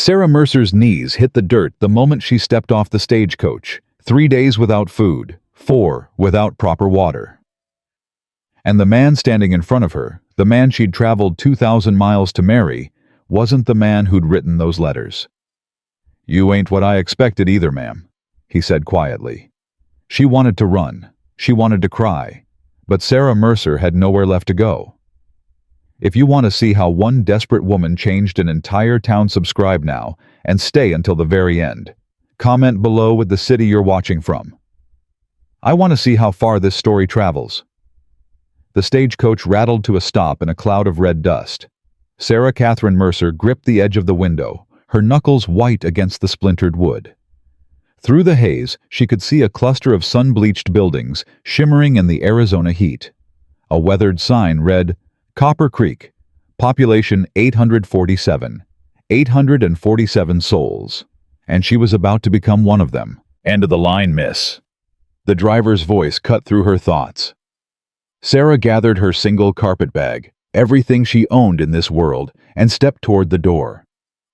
Sarah Mercer's knees hit the dirt the moment she stepped off the stagecoach. 3 days without food, 4 without proper water. And the man standing in front of her, the man she'd traveled 2,000 miles to marry, wasn't the man who'd written those letters. "You ain't what I expected either, ma'am," he said quietly. She wanted to run. She wanted to cry. But Sarah Mercer had nowhere left to go. If you want to see how one desperate woman changed an entire town, subscribe now and stay until the very end. Comment below with the city you're watching from. I want to see how far this story travels. The stagecoach rattled to a stop in a cloud of red dust. Sarah Catherine Mercer gripped the edge of the window, her knuckles white against the splintered wood. Through the haze, she could see a cluster of sun-bleached buildings shimmering in the Arizona heat. A weathered sign read, "Copper Creek, population 847, 847 souls." And she was about to become one of them. "End of the line, miss." The driver's voice cut through her thoughts. Sarah gathered her single carpet bag, everything she owned in this world, and stepped toward the door.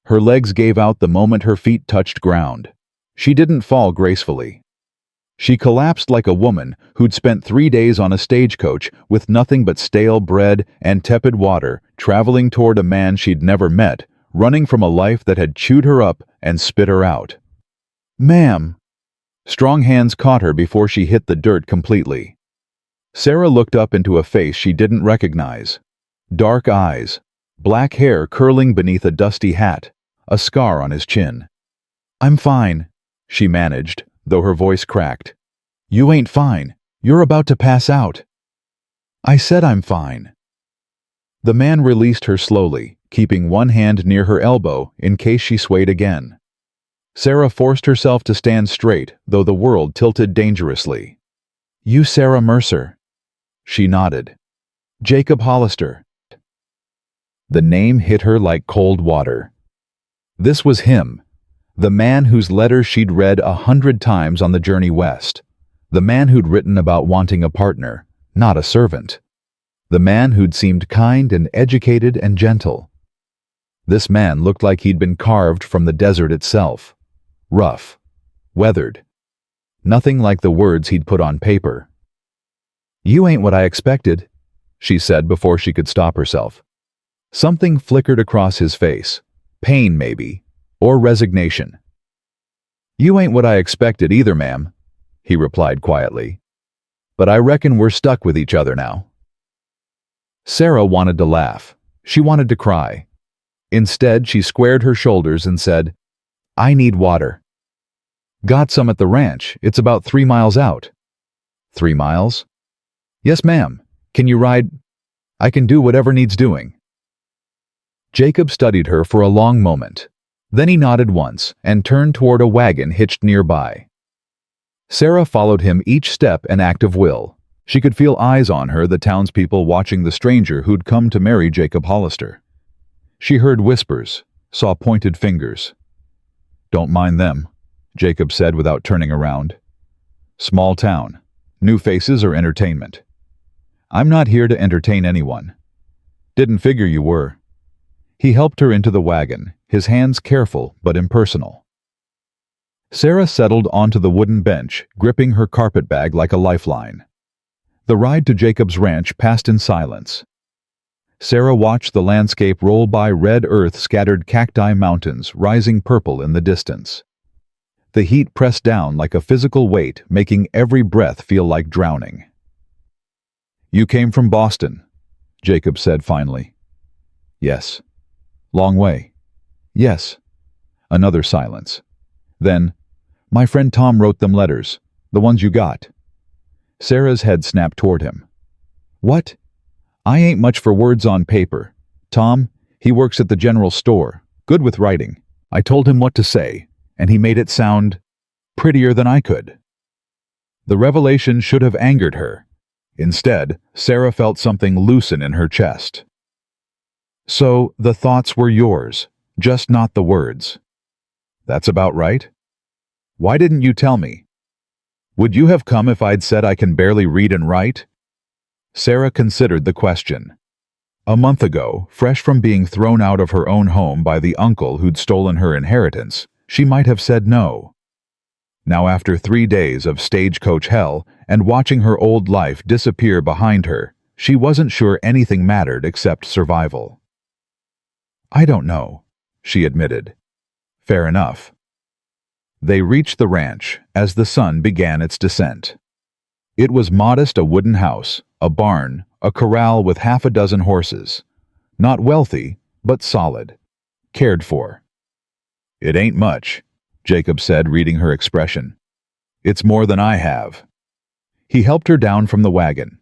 Her legs gave out the moment her feet touched ground. She didn't fall gracefully. She collapsed like a woman who'd spent 3 days on a stagecoach with nothing but stale bread and tepid water, traveling toward a man she'd never met, running from a life that had chewed her up and spit her out. "Ma'am!" Strong hands caught her before she hit the dirt completely. Sarah looked up into a face she didn't recognize. Dark eyes, black hair curling beneath a dusty hat, a scar on his chin. "I'm fine," she managed, though her voice cracked. "You ain't fine. You're about to pass out." "I said I'm fine." The man released her slowly, keeping one hand near her elbow in case she swayed again. Sarah forced herself to stand straight, though the world tilted dangerously. "You Sarah Mercer?" She nodded. "Jacob Hollister." The name hit her like cold water. This was him, the man whose letters she'd read 100 times on the journey west. The man who'd written about wanting a partner, not a servant. The man who'd seemed kind and educated and gentle. This man looked like he'd been carved from the desert itself. Rough. Weathered. Nothing like the words he'd put on paper. "You ain't what I expected," she said before she could stop herself. Something flickered across his face. Pain, maybe. Or resignation. "You ain't what I expected either, ma'am," he replied quietly. "But I reckon we're stuck with each other now." Sarah wanted to laugh. She wanted to cry. Instead, she squared her shoulders and said, "I need water." "Got some at the ranch. It's about 3 miles out." "3 miles?" "Yes, ma'am. Can you ride?" "I can do whatever needs doing." Jacob studied her for a long moment. Then he nodded once and turned toward a wagon hitched nearby. Sarah followed him each step an act of will. She could feel eyes on her, the townspeople watching the stranger who'd come to marry Jacob Hollister. She heard whispers, saw pointed fingers. "Don't mind them," Jacob said without turning around. "Small town. New faces or entertainment. I'm not here to entertain anyone. Didn't figure you were." He helped her into the wagon, his hands careful but impersonal. Sarah settled onto the wooden bench, gripping her carpet bag like a lifeline. The ride to Jacob's ranch passed in silence. Sarah watched the landscape roll by, red earth-scattered cacti mountains rising purple in the distance. The heat pressed down like a physical weight, making every breath feel like drowning. "You came from Boston," Jacob said finally. "Yes." "Long way." "Yes." Another silence. Then, "My friend Tom wrote them letters, the ones you got." Sarah's head snapped toward him. "What?" "I ain't much for words on paper. Tom, he works at the general store, good with writing. I told him what to say, and he made it sound prettier than I could." The revelation should have angered her. Instead, Sarah felt something loosen in her chest. "So, the thoughts were yours, just not the words." "That's about right." "Why didn't you tell me?" "Would you have come if I'd said I can barely read and write?" Sarah considered the question. A month ago, fresh from being thrown out of her own home by the uncle who'd stolen her inheritance, she might have said no. Now, after 3 days of stagecoach hell and watching her old life disappear behind her, she wasn't sure anything mattered except survival. "I don't know," she admitted. "Fair enough." They reached the ranch as the sun began its descent. It was modest, a wooden house, a barn, a corral with half a dozen horses. Not wealthy, but solid. Cared for. "It ain't much," Jacob said, reading her expression. "It's more than I have." He helped her down from the wagon.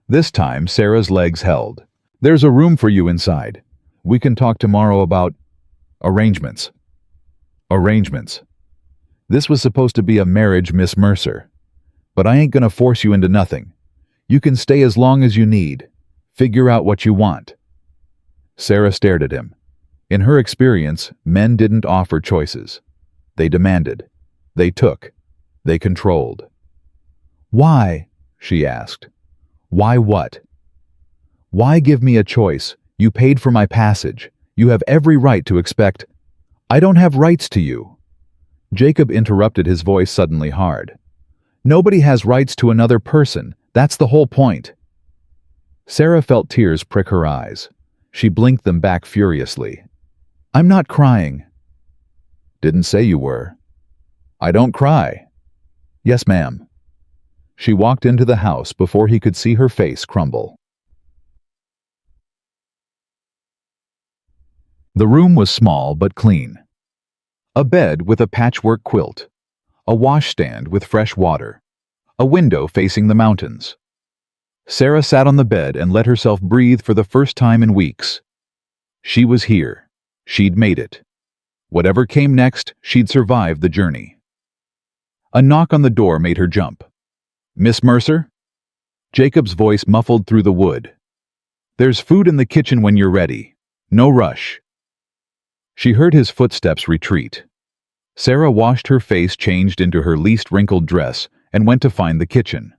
This time, Sarah's legs held. "There's a room for you inside. We can talk tomorrow about arrangements." Arrangements. This was supposed to be a marriage, Miss Mercer. "But I ain't gonna force you into nothing. You can stay as long as you need. Figure out what you want." Sarah stared at him. In her experience, men didn't offer choices. They demanded. They took. They controlled. "Why?" she asked. "Why what?" "Why give me a choice? You paid for my passage. You have every right to expect—" "I don't have rights to you." Jacob interrupted, his voice suddenly hard. "Nobody has rights to another person. That's the whole point." Sarah felt tears prick her eyes. She blinked them back furiously. "I'm not crying." "Didn't say you were." "I don't cry." "Yes, ma'am." She walked into the house before he could see her face crumble. The room was small but clean. A bed with a patchwork quilt. A washstand with fresh water. A window facing the mountains. Sarah sat on the bed and let herself breathe for the first time in weeks. She was here. She'd made it. Whatever came next, she'd survived the journey. A knock on the door made her jump. "Miss Mercer?" Jacob's voice muffled through the wood. "There's food in the kitchen when you're ready. No rush." She heard his footsteps retreat. Sarah washed her face, changed into her least wrinkled dress, and went to find the kitchen.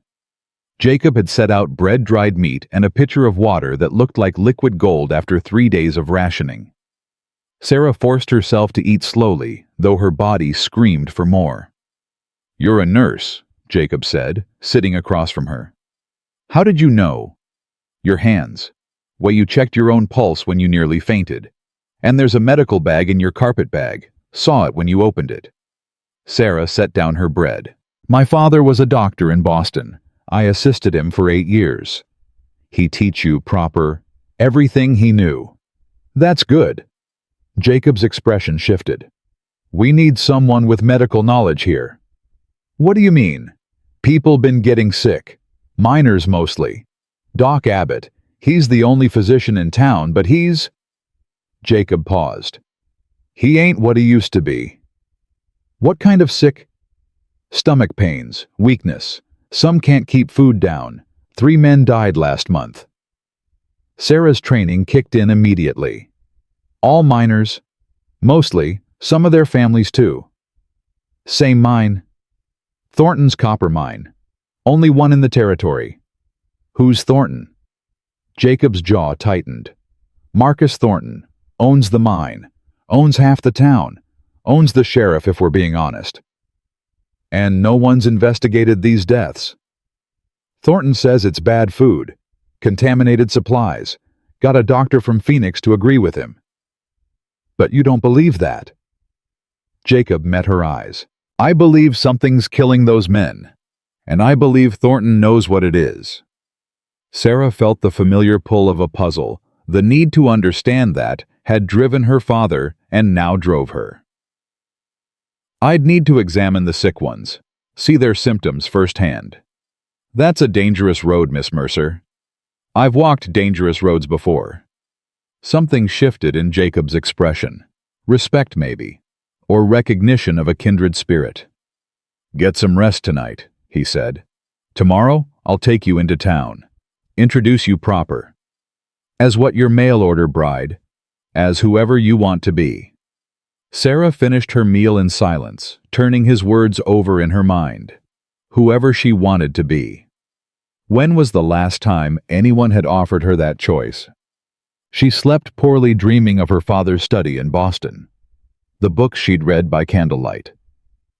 Jacob had set out bread, dried meat, and a pitcher of water that looked like liquid gold after 3 days of rationing. Sarah forced herself to eat slowly, though her body screamed for more. "You're a nurse," Jacob said, sitting across from her. "How did you know?" "Your hands. Way you checked your own pulse when you nearly fainted. And there's a medical bag in your carpet bag. Saw it when you opened it." Sarah set down her bread. "My father was a doctor in Boston. I assisted him for 8 years. He teach you proper everything he knew." "That's good." Jacob's expression shifted. "We need someone with medical knowledge here." "What do you mean?" "People been getting sick. Minors mostly. Doc Abbott, he's the only physician in town, but he's—" Jacob paused. "He ain't what he used to be." "What kind of sick?" "Stomach pains, weakness. Some can't keep food down. 3 men died last month." Sarah's training kicked in immediately. "All miners?" "Mostly. Some of their families too." "Same mine?" "Thornton's copper mine. Only one in the territory." "Who's Thornton?" Jacob's jaw tightened. "Marcus Thornton. Owns the mine. Owns half the town. Owns the sheriff, if we're being honest." "And no one's investigated these deaths?" "Thornton says it's bad food. Contaminated supplies. Got a doctor from Phoenix to agree with him." "But you don't believe that?" Jacob met her eyes. "I believe something's killing those men. And I believe Thornton knows what it is." Sarah felt the familiar pull of a puzzle. The need to understand that had driven her father and now drove her. "I'd need to examine the sick ones. See their symptoms firsthand." "That's a dangerous road, Miss Mercer." "I've walked dangerous roads before." Something shifted in Jacob's expression. Respect, maybe. Or recognition of a kindred spirit. "Get some rest tonight," he said. "Tomorrow, I'll take you into town. Introduce you proper. As what your mail-order bride. As whoever you want to be." Sarah finished her meal in silence, turning his words over in her mind. Whoever she wanted to be. When was the last time anyone had offered her that choice? She slept poorly, dreaming of her father's study in Boston, the books she'd read by candlelight,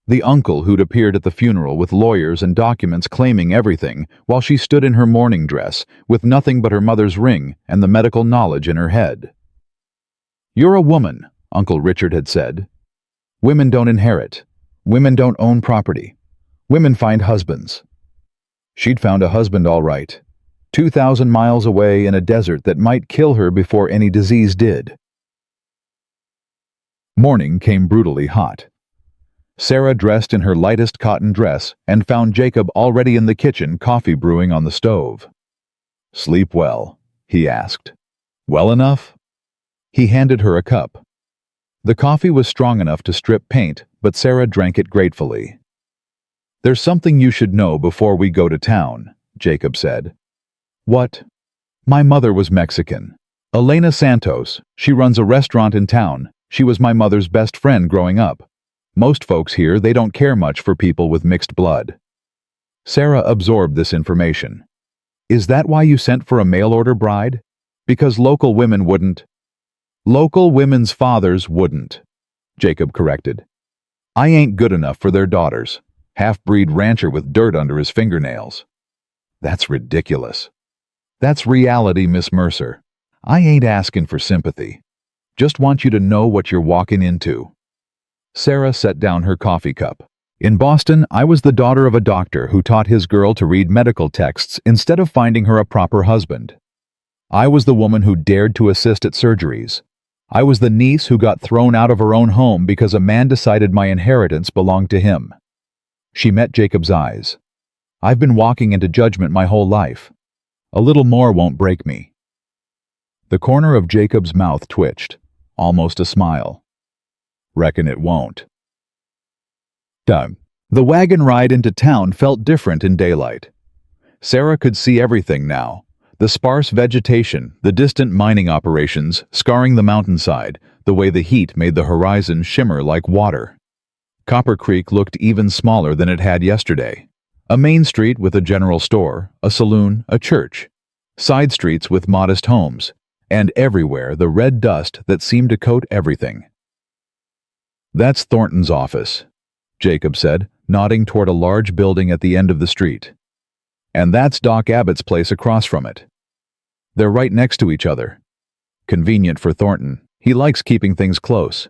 the uncle who'd appeared at the funeral with lawyers and documents claiming everything, while she stood in her mourning dress with nothing but her mother's ring and the medical knowledge in her head. "You're a woman," Uncle Richard had said. "Women don't inherit. Women don't own property. Women find husbands." She'd found a husband all right, 2,000 miles away in a desert that might kill her before any disease did. Morning came brutally hot. Sarah dressed in her lightest cotton dress and found Jacob already in the kitchen, coffee brewing on the stove. "Sleep well?" he asked. "Well enough?" He handed her a cup. The coffee was strong enough to strip paint, but Sarah drank it gratefully. "There's something you should know before we go to town," Jacob said. "What?" "My mother was Mexican. Elena Santos. She runs a restaurant in town. She was my mother's best friend growing up. Most folks here, they don't care much for people with mixed blood." Sarah absorbed this information. "Is that why you sent for a mail-order bride? Because local women wouldn't?" "Local women's fathers wouldn't," Jacob corrected. "I ain't good enough for their daughters. Half-breed rancher with dirt under his fingernails." "That's ridiculous." "That's reality, Miss Mercer. I ain't asking for sympathy. Just want you to know what you're walking into." Sarah set down her coffee cup. "In Boston, I was the daughter of a doctor who taught his girl to read medical texts instead of finding her a proper husband. I was the woman who dared to assist at surgeries. I was the niece who got thrown out of her own home because a man decided my inheritance belonged to him." She met Jacob's eyes. "I've been walking into judgment my whole life. A little more won't break me." The corner of Jacob's mouth twitched, almost a smile. "Reckon it won't." The wagon ride into town felt different in daylight. Sarah could see everything now. The sparse vegetation, the distant mining operations scarring the mountainside, the way the heat made the horizon shimmer like water. Copper Creek looked even smaller than it had yesterday. A main street with a general store, a saloon, a church. Side streets with modest homes, and everywhere the red dust that seemed to coat everything. "That's Thornton's office," Jacob said, nodding toward a large building at the end of the street. "And that's Doc Abbott's place across from it. They're right next to each other. Convenient for Thornton. He likes keeping things close."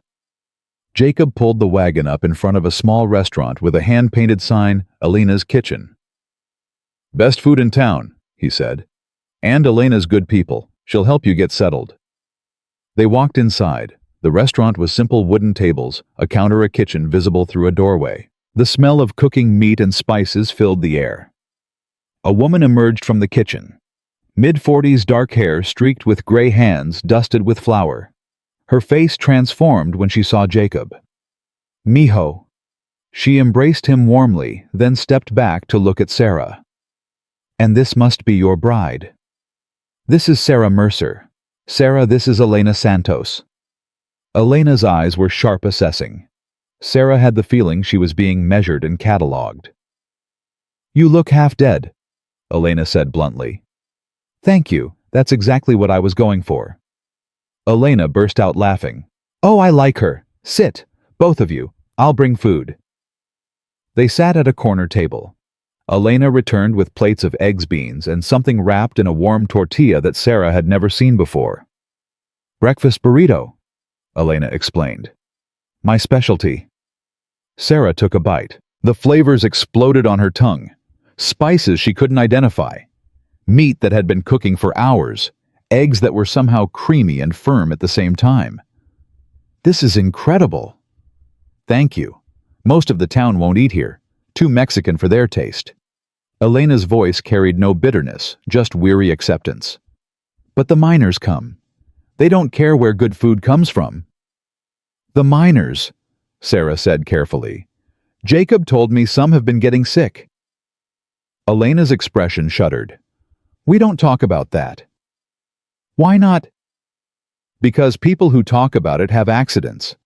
Jacob pulled the wagon up in front of a small restaurant with a hand-painted sign, "Elena's Kitchen." "Best food in town," he said. "And Elena's good people. She'll help you get settled." They walked inside. The restaurant was simple wooden tables, a counter, a kitchen visible through a doorway. The smell of cooking meat and spices filled the air. A woman emerged from the kitchen. Mid-40s, dark hair streaked with gray hands dusted with flour. Her face transformed when she saw Jacob. "Mijo." She embraced him warmly, then stepped back to look at Sarah. "And this must be your bride." "This is Sarah Mercer. Sarah, this is Elena Santos." Elena's eyes were sharp, assessing. Sarah had the feeling she was being measured and catalogued. "You look half dead," Elena said bluntly. "Thank you, that's exactly what I was going for." Elena burst out laughing. "Oh, I like her. Sit, both of you. I'll bring food." They sat at a corner table. Elena returned with plates of eggs, beans, and something wrapped in a warm tortilla that Sarah had never seen before. "Breakfast burrito," Elena explained. "My specialty." Sarah took a bite. The flavors exploded on her tongue. Spices she couldn't identify. Meat that had been cooking for hours. Eggs that were somehow creamy and firm at the same time. "This is incredible." "Thank you. Most of the town won't eat here. Too Mexican for their taste." Elena's voice carried no bitterness, just weary acceptance. "But the miners come. They don't care where good food comes from." "The miners," Sarah said carefully. "Jacob told me some have been getting sick." Elena's expression shuddered. "We don't talk about that." "Why not?" "Because people who talk about it have accidents.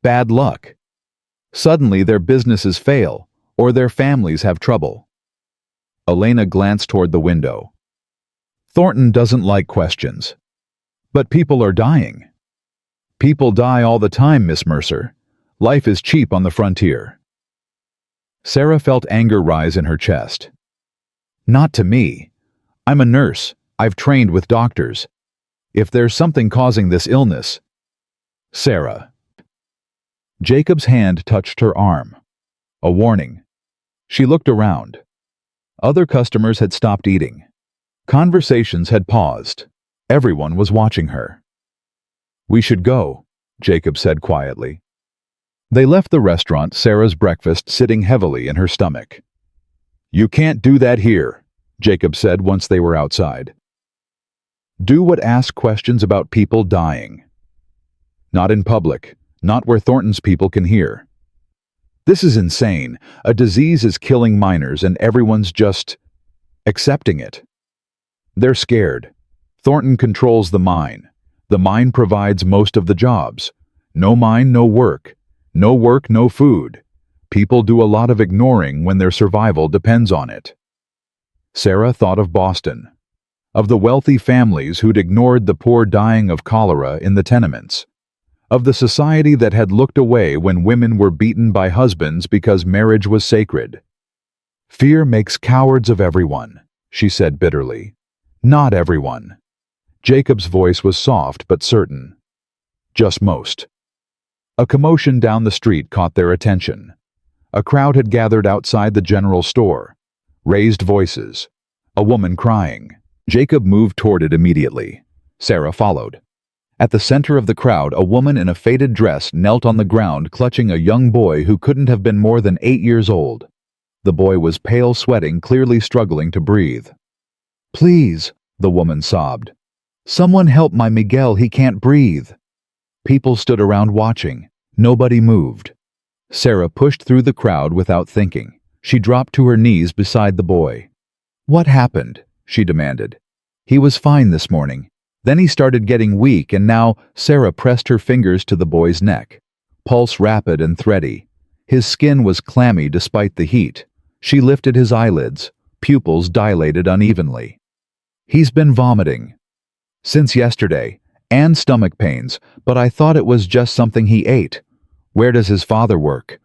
Bad luck. Suddenly their businesses fail, or their families have trouble." Elena glanced toward the window. "Thornton doesn't like questions." But people are dying. People die all the time, Miss Mercer. Life is cheap on the frontier. Sarah felt anger rise in her chest. Not to me. I'm a nurse. I've trained with doctors. If there's something causing this illness... Sarah. Jacob's hand touched her arm. A warning. She looked around. Other customers had stopped eating. Conversations had paused. Everyone was watching her. We should go, Jacob said quietly. They left the restaurant, Sarah's breakfast sitting heavily in her stomach. You can't do that here, Jacob said once they were outside. Do what ask questions about people dying. Not in public, not where Thornton's people can hear. This is insane. A disease is killing miners and everyone's just accepting it. They're scared. Thornton controls the mine. The mine provides most of the jobs. No mine, no work. No work, no food. People do a lot of ignoring when their survival depends on it. Sarah thought of Boston, of the wealthy families who'd ignored the poor dying of cholera in the tenements, of the society that had looked away when women were beaten by husbands because marriage was sacred. Fear makes cowards of everyone, she said bitterly. Not everyone. Jacob's voice was soft but certain. Just most. A commotion down the street caught their attention. A crowd had gathered outside the general store. Raised voices. A woman crying. Jacob moved toward it immediately. Sarah followed. At the center of the crowd, a woman in a faded dress knelt on the ground clutching a young boy who couldn't have been more than 8 years old. The boy was pale, sweating, clearly struggling to breathe. Please, the woman sobbed. Someone help my Miguel, he can't breathe. People stood around watching. Nobody moved. Sarah pushed through the crowd without thinking. She dropped to her knees beside the boy. What happened? She demanded. He was fine this morning. Then he started getting weak and now Sarah pressed her fingers to the boy's neck. Pulse rapid and thready. His skin was clammy despite the heat. She lifted his eyelids. Pupils dilated unevenly. He's been vomiting. Since yesterday, and stomach pains, but I thought it was just something he ate. Where does his father work?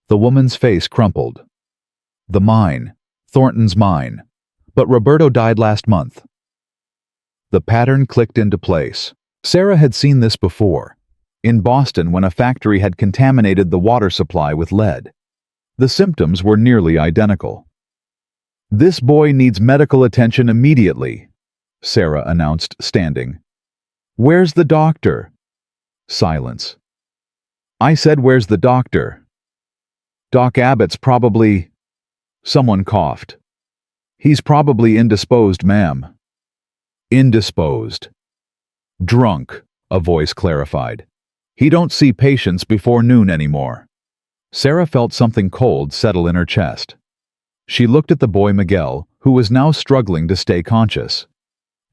The woman's face crumpled. The mine. Thornton's mine. But Roberto died last month. The pattern clicked into place. Sarah had seen this before. In Boston when a factory had contaminated the water supply with lead. The symptoms were nearly identical. This boy needs medical attention immediately, Sarah announced, standing. Where's the doctor? Silence. I said, where's the doctor? Doc Abbott's probably... Someone coughed. He's probably indisposed, ma'am. Indisposed. Drunk, a voice clarified. He don't see patients before noon anymore. Sarah felt something cold settle in her chest. She looked at the boy Miguel, who was now struggling to stay conscious.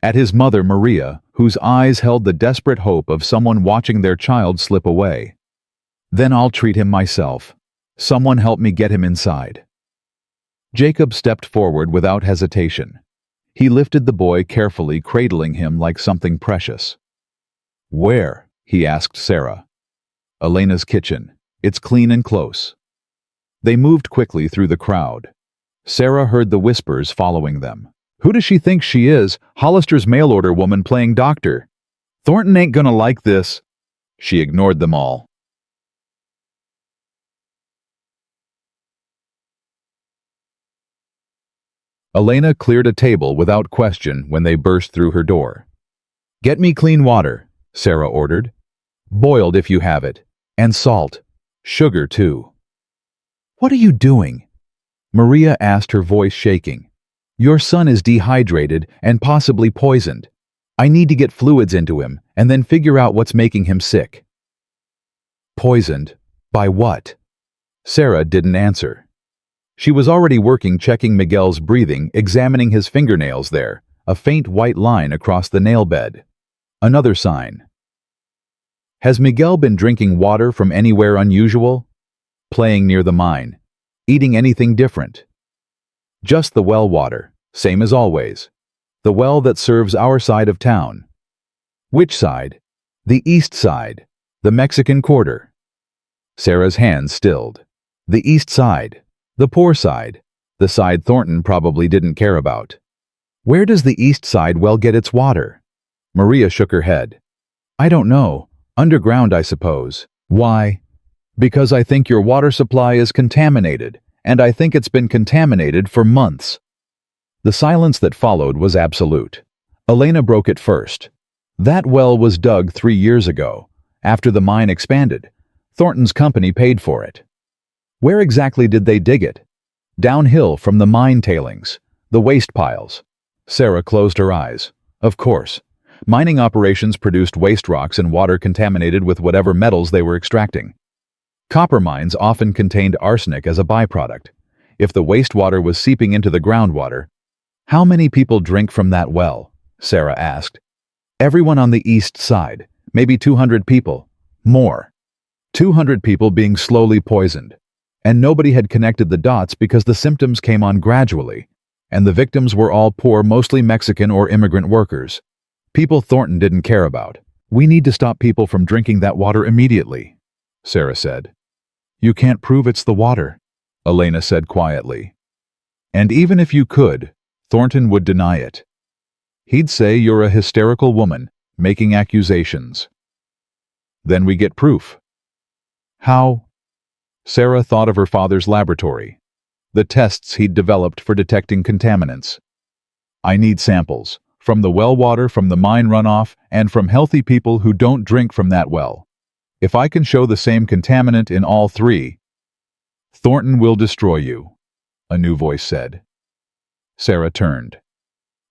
At his mother Maria, whose eyes held the desperate hope of someone watching their child slip away. Then I'll treat him myself. Someone help me get him inside. Jacob stepped forward without hesitation. He lifted the boy carefully, cradling him like something precious. Where? He asked Sarah. Elena's kitchen. It's clean and close. They moved quickly through the crowd. Sarah heard the whispers following them. Who does she think she is? Hollister's mail-order woman playing doctor. Thornton ain't gonna like this. She ignored them all. Elena cleared a table without question when they burst through her door. Get me clean water, Sarah ordered. Boiled if you have it. And salt. Sugar, too. What are you doing? Maria asked, her voice shaking. Your son is dehydrated and possibly poisoned. I need to get fluids into him and then figure out what's making him sick. Poisoned? By what? Sarah didn't answer. She was already working, checking Miguel's breathing, examining his fingernails there, a faint white line across the nail bed. Another sign. Has Miguel been drinking water from anywhere unusual? Playing near the mine? Eating anything different? Just the well water, same as always. The well that serves our side of town. Which side? The east side. The Mexican Quarter. Sarah's hands stilled. The east side. The poor side. The side Thornton probably didn't care about. Where does the east side well get its water? Maria shook her head. I don't know. Underground, I suppose. Why? Because I think your water supply is contaminated, and I think it's been contaminated for months. The silence that followed was absolute. Elena broke it first. That well was dug 3 years ago. After the mine expanded, Thornton's company paid for it. Where exactly did they dig it? Downhill from the mine tailings, the waste piles. Sarah closed her eyes. Of course. Mining operations produced waste rocks and water contaminated with whatever metals they were extracting. Copper mines often contained arsenic as a byproduct. If the wastewater was seeping into the groundwater, how many people drink from that well? Sarah asked. Everyone on the east side, maybe 200 people. More. 200 people being slowly poisoned. And nobody had connected the dots because the symptoms came on gradually, and the victims were all poor, mostly Mexican or immigrant workers. People Thornton didn't care about. We need to stop people from drinking that water immediately, Sarah said. You can't prove it's the water, Elena said quietly. And even if you could, Thornton would deny it. He'd say you're a hysterical woman, making accusations. Then we get proof. How? Sarah thought of her father's laboratory, the tests he'd developed for detecting contaminants. I need samples, from the well water, from the mine runoff, and from healthy people who don't drink from that well. If I can show the same contaminant in all three, Thornton will destroy you, a new voice said. Sarah turned.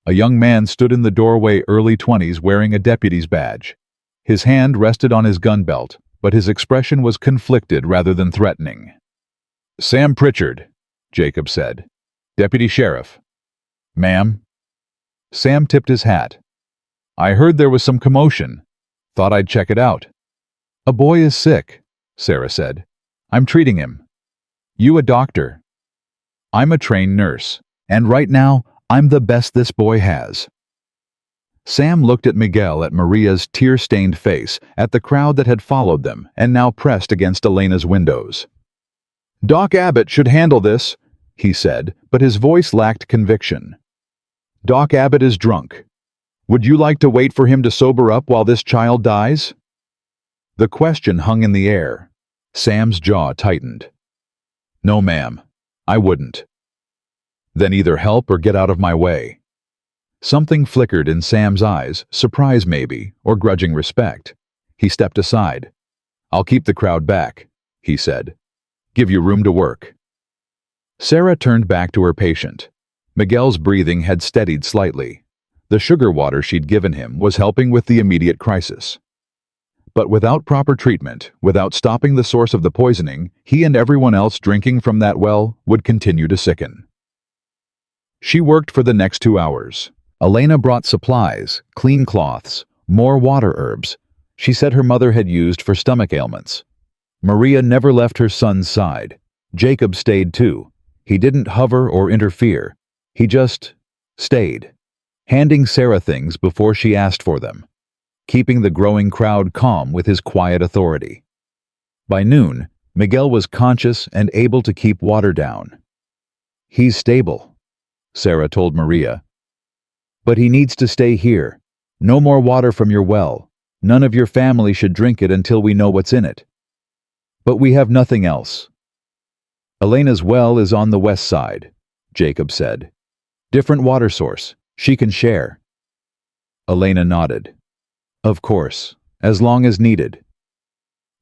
A young man stood in the doorway, early 20s, wearing a deputy's badge. His hand rested on his gun belt, but his expression was conflicted rather than threatening. Sam Pritchard, Jacob said. Deputy Sheriff. Ma'am? Sam tipped his hat. I heard there was some commotion. Thought I'd check it out. A boy is sick, Sarah said. I'm treating him. You a doctor? I'm a trained nurse, and right now, I'm the best this boy has. Sam looked at Miguel, at Maria's tear-stained face, at the crowd that had followed them and now pressed against Elena's windows. Doc Abbott should handle this, he said, but his voice lacked conviction. Doc Abbott is drunk. Would you like to wait for him to sober up while this child dies? The question hung in the air. Sam's jaw tightened. No, ma'am, I wouldn't. Then either help or get out of my way. Something flickered in Sam's eyes, surprise maybe, or grudging respect. He stepped aside. I'll keep the crowd back, he said. Give you room to work. Sarah turned back to her patient. Miguel's breathing had steadied slightly. The sugar water she'd given him was helping with the immediate crisis. But without proper treatment, without stopping the source of the poisoning, he and everyone else drinking from that well would continue to sicken. She worked for the next 2 hours. Elena brought supplies, clean cloths, more water herbs she said her mother had used for stomach ailments. Maria never left her son's side. Jacob stayed too. He didn't hover or interfere. He just stayed, handing Sarah things before she asked for them, keeping the growing crowd calm with his quiet authority. By noon, Miguel was conscious and able to keep water down. He's stable, Sarah told Maria. But he needs to stay here. No more water from your well. None of your family should drink it until we know what's in it. But we have nothing else. Elena's well is on the west side, Jacob said. Different water source. She can share. Elena nodded. Of course, as long as needed.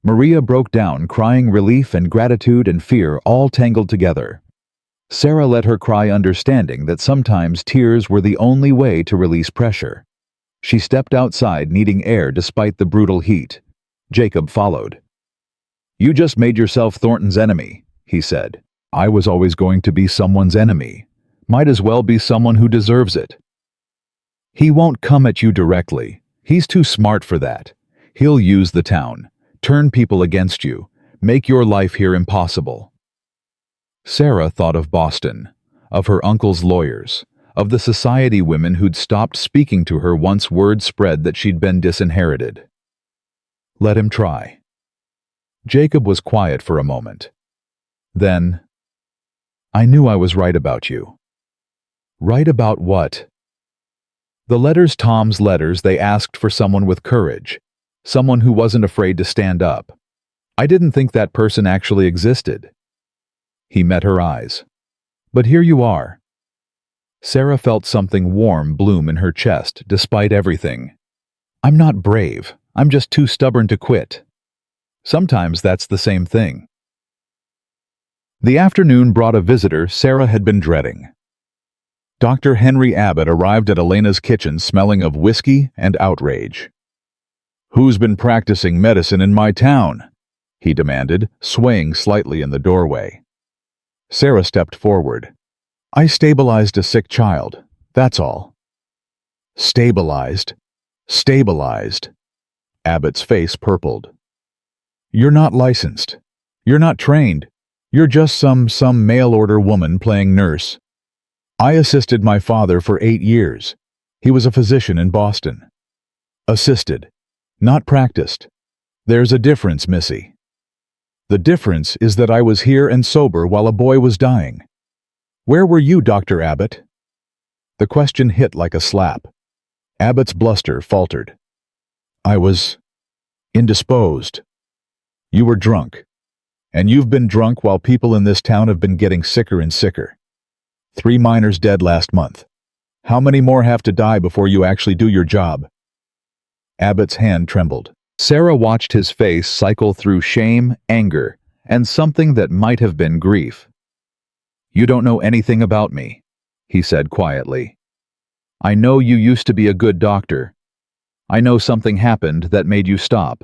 Maria broke down, crying relief and gratitude and fear all tangled together. Sarah let her cry, understanding that sometimes tears were the only way to release pressure. She stepped outside, needing air despite the brutal heat. Jacob followed. You just made yourself Thornton's enemy, he said. I was always going to be someone's enemy. Might as well be someone who deserves it. He won't come at you directly. He's too smart for that. He'll use the town, turn people against you, make your life here impossible. Sarah thought of Boston, of her uncle's lawyers, of the society women who'd stopped speaking to her once word spread that she'd been disinherited. Let him try. Jacob was quiet for a moment. Then, I knew I was right about you. Right about what? The letters, Tom's letters, they asked for someone with courage, someone who wasn't afraid to stand up. I didn't think that person actually existed. He met her eyes. But here you are. Sarah felt something warm bloom in her chest, despite everything. I'm not brave. I'm just too stubborn to quit. Sometimes that's the same thing. The afternoon brought a visitor Sarah had been dreading. Dr. Henry Abbott arrived at Elena's kitchen smelling of whiskey and outrage. "Who's been practicing medicine in my town?" he demanded, swaying slightly in the doorway. Sarah stepped forward. "I stabilized a sick child, that's all." "Stabilized? Stabilized?" Abbott's face purpled. "You're not licensed. You're not trained. You're just some mail-order woman playing nurse. I assisted my father for 8 years. He was a physician in Boston. Assisted, not practiced. There's a difference, Missy. The difference is that I was here and sober while a boy was dying. Where were you, Dr. Abbott?" The question hit like a slap. Abbott's bluster faltered. "I was indisposed. You were drunk. And you've been drunk while people in this town have been getting sicker and sicker. 3 miners dead last month. How many more have to die before you actually do your job?" Abbott's hand trembled. Sarah watched his face cycle through shame, anger, and something that might have been grief. "You don't know anything about me," he said quietly. "I know you used to be a good doctor. I know something happened that made you stop.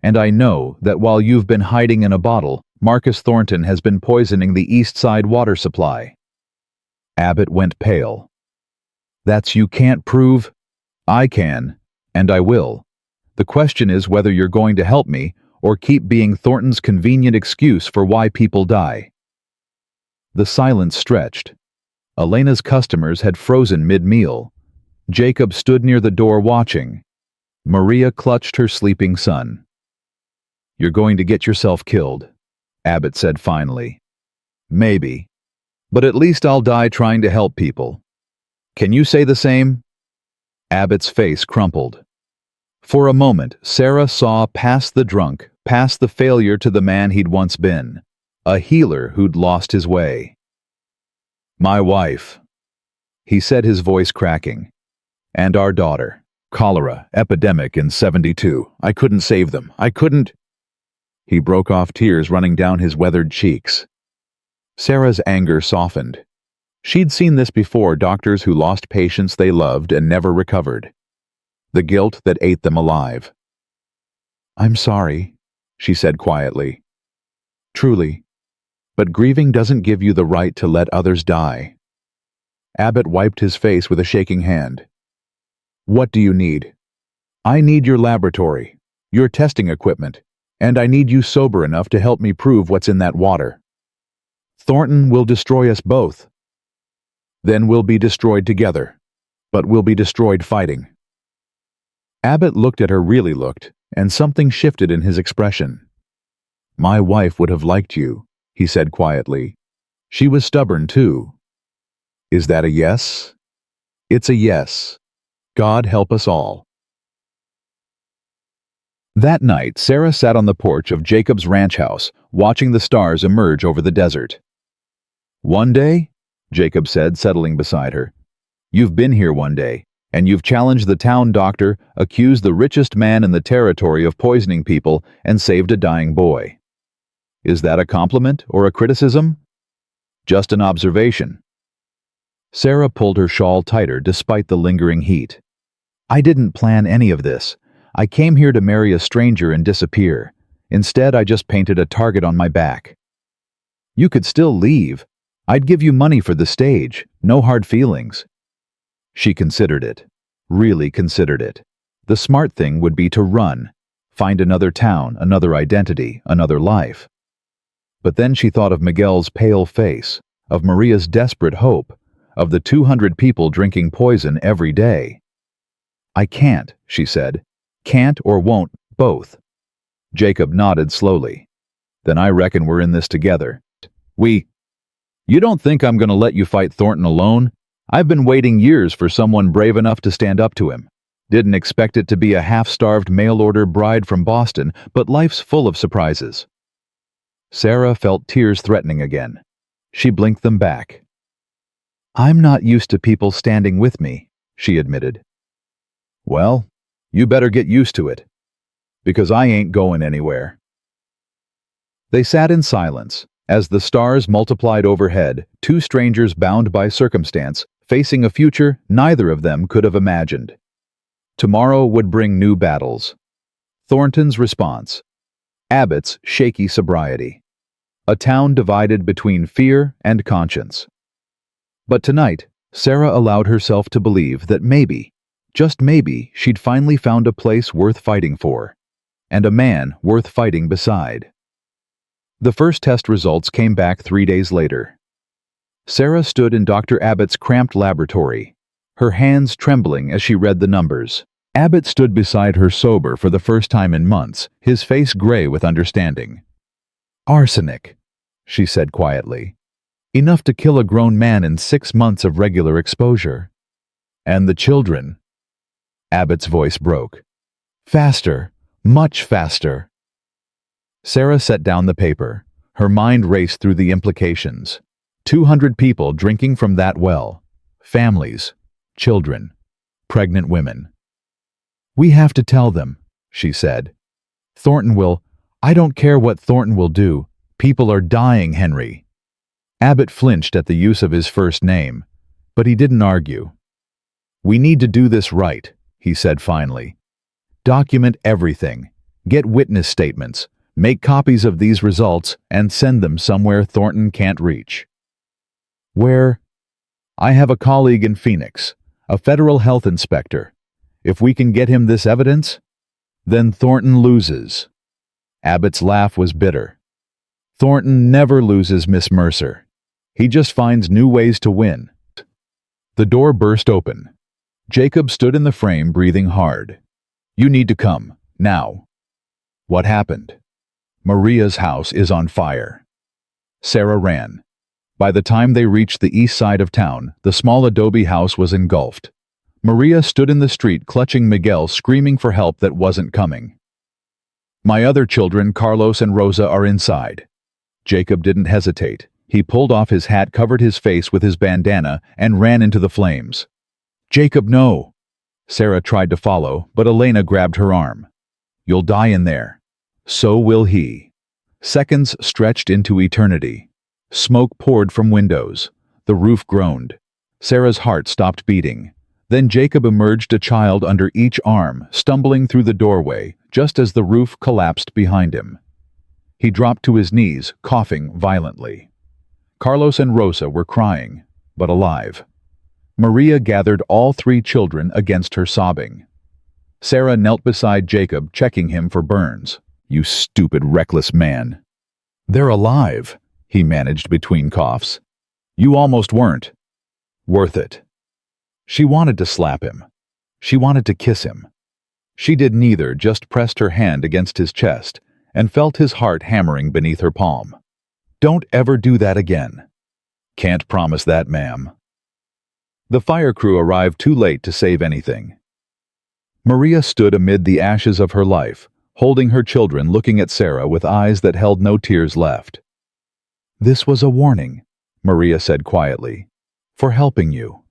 And I know that while you've been hiding in a bottle, Marcus Thornton has been poisoning the East Side water supply." Abbott went pale. "That's you can't prove?" "I can, and I will. The question is whether you're going to help me or keep being Thornton's convenient excuse for why people die." The silence stretched. Elena's customers had frozen mid-meal. Jacob stood near the door watching. Maria clutched her sleeping son. "You're going to get yourself killed," Abbott said finally. "Maybe. But at least I'll die trying to help people. Can you say the same?" Abbott's face crumpled. For a moment, Sarah saw past the drunk, past the failure to the man he'd once been, a healer who'd lost his way. "My wife," he said, his voice cracking, "and our daughter. Cholera, epidemic in 72. I couldn't save them. I couldn't—" He broke off, tears running down his weathered cheeks. Sarah's anger softened. She'd seen this before, doctors who lost patients they loved and never recovered. The guilt that ate them alive. "I'm sorry," she said quietly. "Truly. But grieving doesn't give you the right to let others die." Abbott wiped his face with a shaking hand. "What do you need?" "I need your laboratory, your testing equipment, and I need you sober enough to help me prove what's in that water. Thornton will destroy us both. Then we'll be destroyed together, but we'll be destroyed fighting." Abbott looked at her, really looked, and something shifted in his expression. "My wife would have liked you," he said quietly. "She was stubborn too." "Is that a yes?" "It's a yes. God help us all." That night, Sarah sat on the porch of Jacob's ranch house, watching the stars emerge over the desert. "One day," Jacob said, settling beside her, "you've been here one day, and you've challenged the town doctor, accused the richest man in the territory of poisoning people, and saved a dying boy. Is that a compliment or a criticism? Just an observation." Sarah pulled her shawl tighter despite the lingering heat. "I didn't plan any of this. I came here to marry a stranger and disappear. Instead, I just painted a target on my back." "You could still leave. I'd give you money for the stage. No hard feelings." She considered it. Really considered it. The smart thing would be to run. Find another town, another identity, another life. But then she thought of Miguel's pale face, of Maria's desperate hope, of the 200 people drinking poison every day. I can't, she said. Can't or won't, both. Jacob nodded slowly. Then I reckon we're in this together. You don't think I'm going to let you fight Thornton alone? I've been waiting years for someone brave enough to stand up to him. Didn't expect it to be a half-starved mail-order bride from Boston, but life's full of surprises. Sarah felt tears threatening again. She blinked them back. I'm not used to people standing with me, she admitted. Well, you better get used to it, because I ain't going anywhere. They sat in silence. As the stars multiplied overhead, two strangers bound by circumstance, facing a future neither of them could have imagined. Tomorrow would bring new battles. Thornton's response. Abbott's shaky sobriety. A town divided between fear and conscience. But tonight, Sarah allowed herself to believe that maybe, just maybe, she'd finally found a place worth fighting for, and a man worth fighting beside. The first test results came back 3 days later. Sarah stood in Dr. Abbott's cramped laboratory, her hands trembling as she read the numbers. Abbott stood beside her sober for the first time in months, his face gray with understanding. Arsenic, she said quietly. Enough to kill a grown man in 6 months of regular exposure. And the children. Abbott's voice broke. Faster, much faster. Sarah set down the paper. Her mind raced through the implications. 200 people drinking from that well. Families, children, pregnant women. We have to tell them, she said. I don't care what Thornton will do. People are dying, Henry. Abbott flinched at the use of his first name, but he didn't argue. We need to do this right, he said finally. Document everything. Get witness statements. Make copies of these results and send them somewhere Thornton can't reach. Where? I have a colleague in Phoenix, a federal health inspector. If we can get him this evidence, then Thornton loses. Abbott's laugh was bitter. Thornton never loses, Miss Mercer. He just finds new ways to win. The door burst open. Jacob stood in the frame, breathing hard. You need to come, now. What happened? Maria's house is on fire. Sarah ran. By the time they reached the east side of town, the small adobe house was engulfed. Maria stood in the street clutching Miguel, screaming for help that wasn't coming. My other children, Carlos and Rosa, are inside. Jacob didn't hesitate. He pulled off his hat, covered his face with his bandana, and ran into the flames. Jacob, no! Sarah tried to follow, but Elena grabbed her arm. You'll die in there. So will he. Seconds stretched into eternity. Smoke poured from windows. The roof groaned. Sarah's heart stopped beating. Then Jacob emerged, a child under each arm, stumbling through the doorway, just as the roof collapsed behind him. He dropped to his knees, coughing violently. Carlos and Rosa were crying, but alive. Maria gathered all 3 children against her, sobbing. Sarah knelt beside Jacob, checking him for burns. You stupid, reckless man. They're alive, he managed between coughs. You almost weren't. Worth it. She wanted to slap him. She wanted to kiss him. She did neither, just pressed her hand against his chest and felt his heart hammering beneath her palm. Don't ever do that again. Can't promise that, ma'am. The fire crew arrived too late to save anything. Maria stood amid the ashes of her life, holding her children, looking at Sarah with eyes that held no tears left. This was a warning, Maria said quietly, for helping you.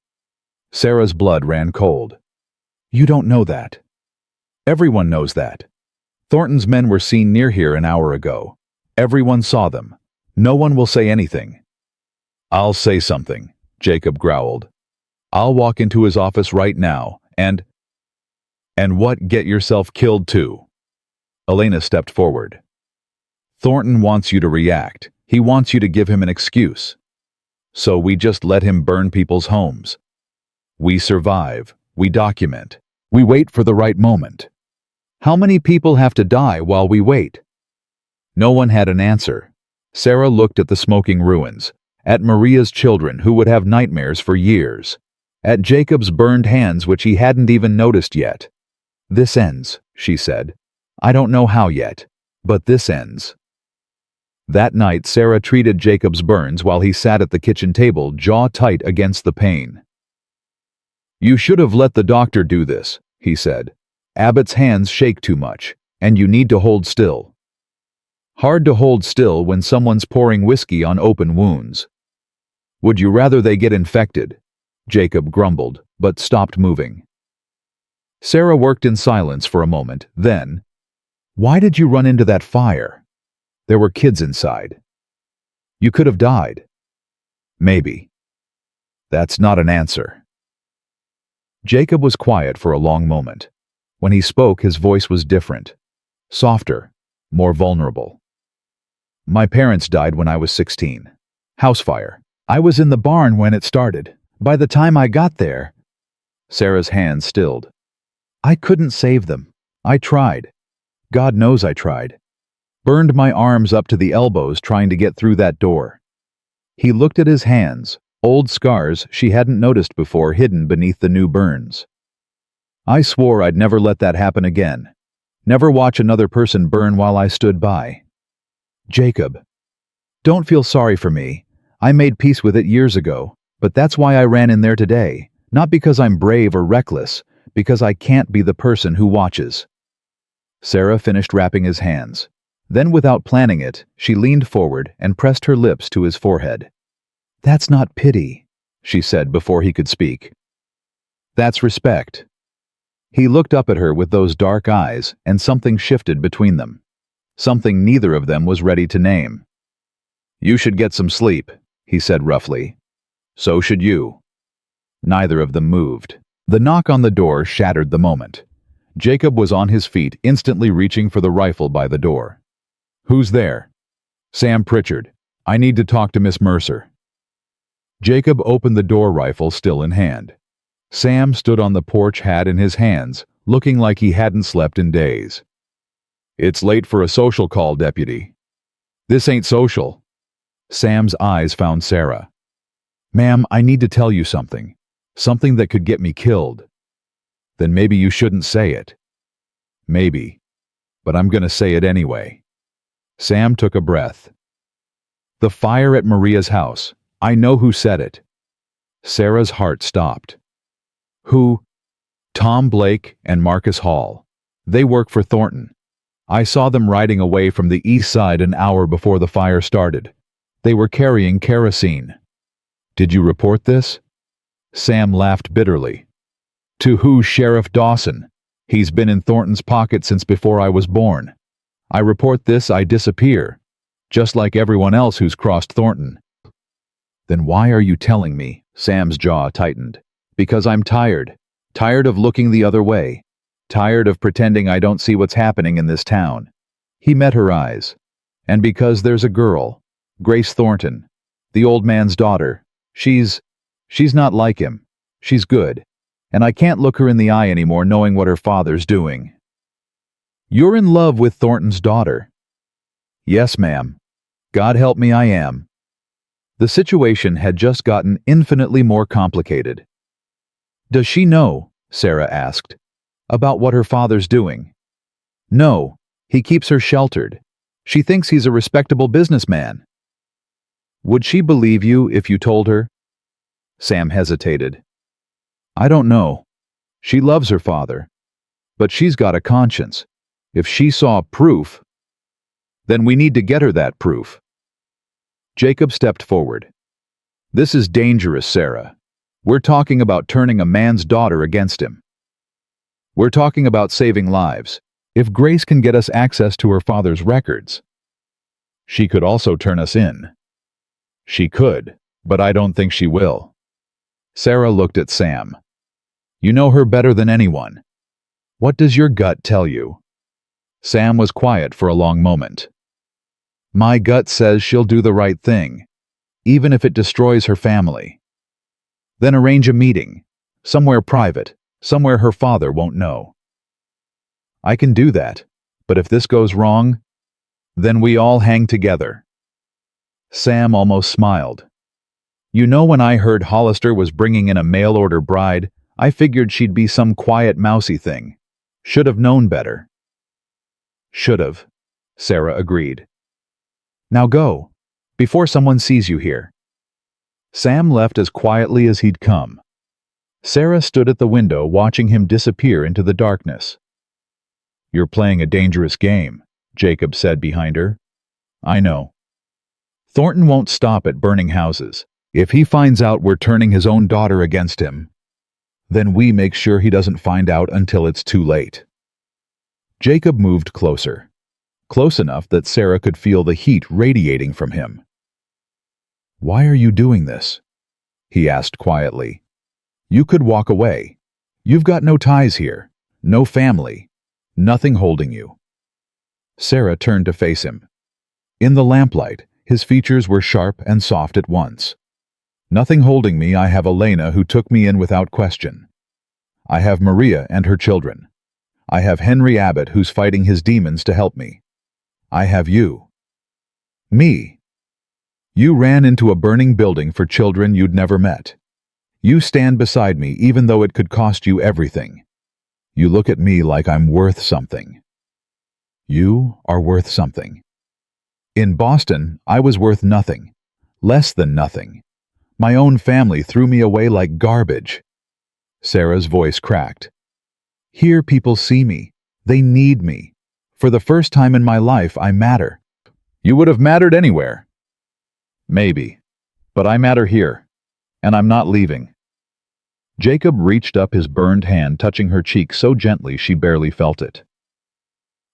Sarah's blood ran cold. You don't know that. Everyone knows that. Thornton's men were seen near here an hour ago. Everyone saw them. No one will say anything. I'll say something, Jacob growled. I'll walk into his office right now and what, get yourself killed too? Elena stepped forward. Thornton wants you to react. He wants you to give him an excuse. So we just let him burn people's homes. We survive. We document. We wait for the right moment. How many people have to die while we wait? No one had an answer. Sarah looked at the smoking ruins. At Maria's children who would have nightmares for years. At Jacob's burned hands which he hadn't even noticed yet. "This ends," she said. "I don't know how yet, but this ends." That night Sarah treated Jacob's burns while he sat at the kitchen table, jaw tight against the pain. "You should have let the doctor do this," he said. "Abbott's hands shake too much, and you need to hold still." Hard to hold still when someone's pouring whiskey on open wounds. "Would you rather they get infected?" Jacob grumbled, but stopped moving. Sarah worked in silence for a moment, then, "Why did you run into that fire?" "There were kids inside." "You could have died." "Maybe." "That's not an answer." Jacob was quiet for a long moment. When he spoke, his voice was different. Softer, more vulnerable. "My parents died when I was 16. House fire. I was in the barn when it started. By the time I got there..." Sarah's hand stilled. "I couldn't save them. I tried. God knows I tried. Burned my arms up to the elbows trying to get through that door." He looked at his hands, old scars she hadn't noticed before hidden beneath the new burns. "I swore I'd never let that happen again. Never watch another person burn while I stood by." "Jacob, don't feel sorry for me. I made peace with it years ago, but that's why I ran in there today. Not because I'm brave or reckless, because I can't be the person who watches." Sarah finished wrapping his hands. Then, without planning it, she leaned forward and pressed her lips to his forehead. "That's not pity," she said before he could speak. "That's respect." He looked up at her with those dark eyes, and something shifted between them. Something neither of them was ready to name. "You should get some sleep," he said roughly. "So should you." Neither of them moved. The knock on the door shattered the moment. Jacob was on his feet, instantly reaching for the rifle by the door. "Who's there?" "Sam Pritchard. I need to talk to Miss Mercer." Jacob opened the door, rifle still in hand. Sam stood on the porch, hat in his hands, looking like he hadn't slept in days. "It's late for a social call, deputy." "This ain't social." Sam's eyes found Sarah. "Ma'am, I need to tell you something. Something that could get me killed." "Then maybe you shouldn't say it." "Maybe. But I'm gonna say it anyway." Sam took a breath. "The fire at Maria's house. I know who said it." Sarah's heart stopped. "Who?" "Tom Blake and Marcus Hall. They work for Thornton. I saw them riding away from the east side an hour before the fire started. They were carrying kerosene." "Did you report this?" Sam laughed bitterly. "To who? Sheriff Dawson. He's been in Thornton's pocket since before I was born. I report this, I disappear. Just like everyone else who's crossed Thornton." "Then why are you telling me?" Sam's jaw tightened. "Because I'm tired. Tired of looking the other way. Tired of pretending I don't see what's happening in this town." He met her eyes. "And because there's a girl, Grace Thornton, the old man's daughter. She's not like him. She's good. And I can't look her in the eye anymore knowing what her father's doing." "You're in love with Thornton's daughter?" "Yes, ma'am. God help me, I am." The situation had just gotten infinitely more complicated. "Does she know?" Sarah asked. "About what her father's doing?" "No. He keeps her sheltered. She thinks he's a respectable businessman." "Would she believe you if you told her?" Sam hesitated. "I don't know. She loves her father. But she's got a conscience. If she saw proof..." "Then we need to get her that proof." Jacob stepped forward. "This is dangerous, Sarah. We're talking about turning a man's daughter against him. We're talking about saving lives. If Grace can get us access to her father's records..." "She could also turn us in." "She could, but I don't think she will." Sarah looked at Sam. "You know her better than anyone. What does your gut tell you?" Sam was quiet for a long moment. "My gut says she'll do the right thing, even if it destroys her family." "Then arrange a meeting, somewhere private, somewhere her father won't know." "I can do that, but if this goes wrong, then we all hang together." Sam almost smiled. You know, when I heard Hollister was bringing in a mail-order bride, I figured she'd be some quiet, mousy thing. Should have known better. Should have, Sarah agreed. Now go, before someone sees you here. Sam left as quietly as he'd come. Sarah stood at the window watching him disappear into the darkness. You're playing a dangerous game, Jacob said behind her. I know. Thornton won't stop at burning houses. If he finds out we're turning his own daughter against him, then we make sure he doesn't find out until it's too late. Jacob moved closer, close enough that Sarah could feel the heat radiating from him. Why are you doing this? He asked quietly. You could walk away. You've got no ties here, no family, nothing holding you. Sarah turned to face him. In the lamplight, his features were sharp and soft at once. Nothing holding me. I have Elena, who took me in without question. I have Maria and her children. I have Henry Abbott, who's fighting his demons to help me. I have you. Me. You ran into a burning building for children you'd never met. You stand beside me even though it could cost you everything. You look at me like I'm worth something. You are worth something. In Boston, I was worth nothing. Less than nothing. My own family threw me away like garbage. Sarah's voice cracked. Here people see me. They need me. For the first time in my life, I matter. You would have mattered anywhere. Maybe. But I matter here. And I'm not leaving. Jacob reached up his burned hand, touching her cheek so gently she barely felt it.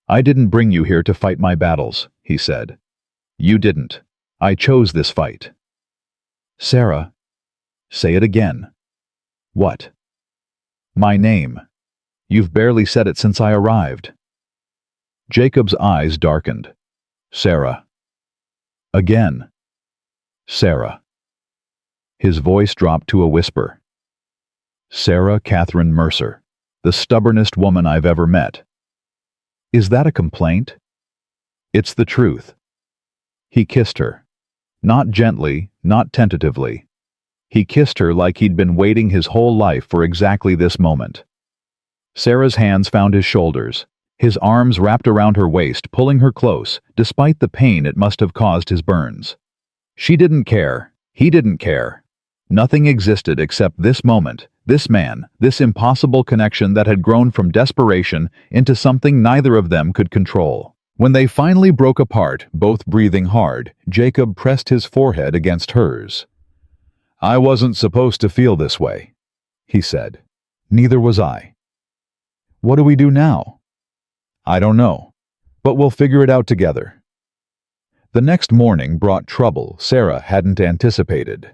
I didn't bring you here to fight my battles, he said. You didn't. I chose this fight. Sarah, say it again. What? My name. You've barely said it since I arrived. Jacob's eyes darkened. Sarah. Again. Sarah. His voice dropped to a whisper. Sarah Catherine Mercer, the stubbornest woman I've ever met. Is that a complaint? It's the truth. He kissed her. Not gently, not tentatively. He kissed her like he'd been waiting his whole life for exactly this moment. Sarah's hands found his shoulders. His arms wrapped around her waist, pulling her close, despite the pain it must have caused his burns. She didn't care. He didn't care. Nothing existed except this moment, this man, this impossible connection that had grown from desperation into something neither of them could control. When they finally broke apart, both breathing hard, Jacob pressed his forehead against hers. I wasn't supposed to feel this way, he said. Neither was I. What do we do now? I don't know, but we'll figure it out together. The next morning brought trouble Sarah hadn't anticipated.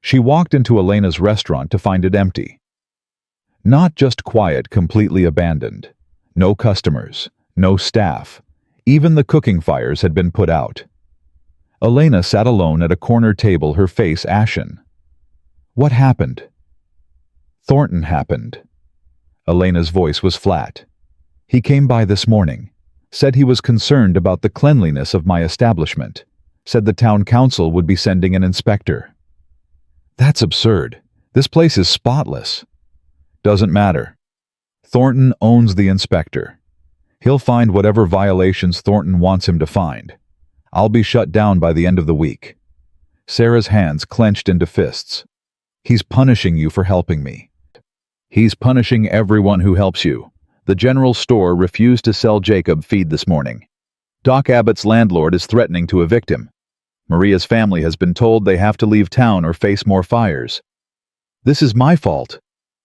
She walked into Elena's restaurant to find it empty. Not just quiet, completely abandoned. No customers, no staff. Even the cooking fires had been put out. Elena sat alone at a corner table, her face ashen. What happened? Thornton happened. Elena's voice was flat. He came by this morning. Said he was concerned about the cleanliness of my establishment. Said the town council would be sending an inspector. That's absurd. This place is spotless. Doesn't matter. Thornton owns the inspector. He'll find whatever violations Thornton wants him to find. I'll be shut down by the end of the week. Sarah's hands clenched into fists. He's punishing you for helping me. He's punishing everyone who helps you. The general store refused to sell Jacob feed this morning. Doc Abbott's landlord is threatening to evict him. Maria's family has been told they have to leave town or face more fires. This is my fault.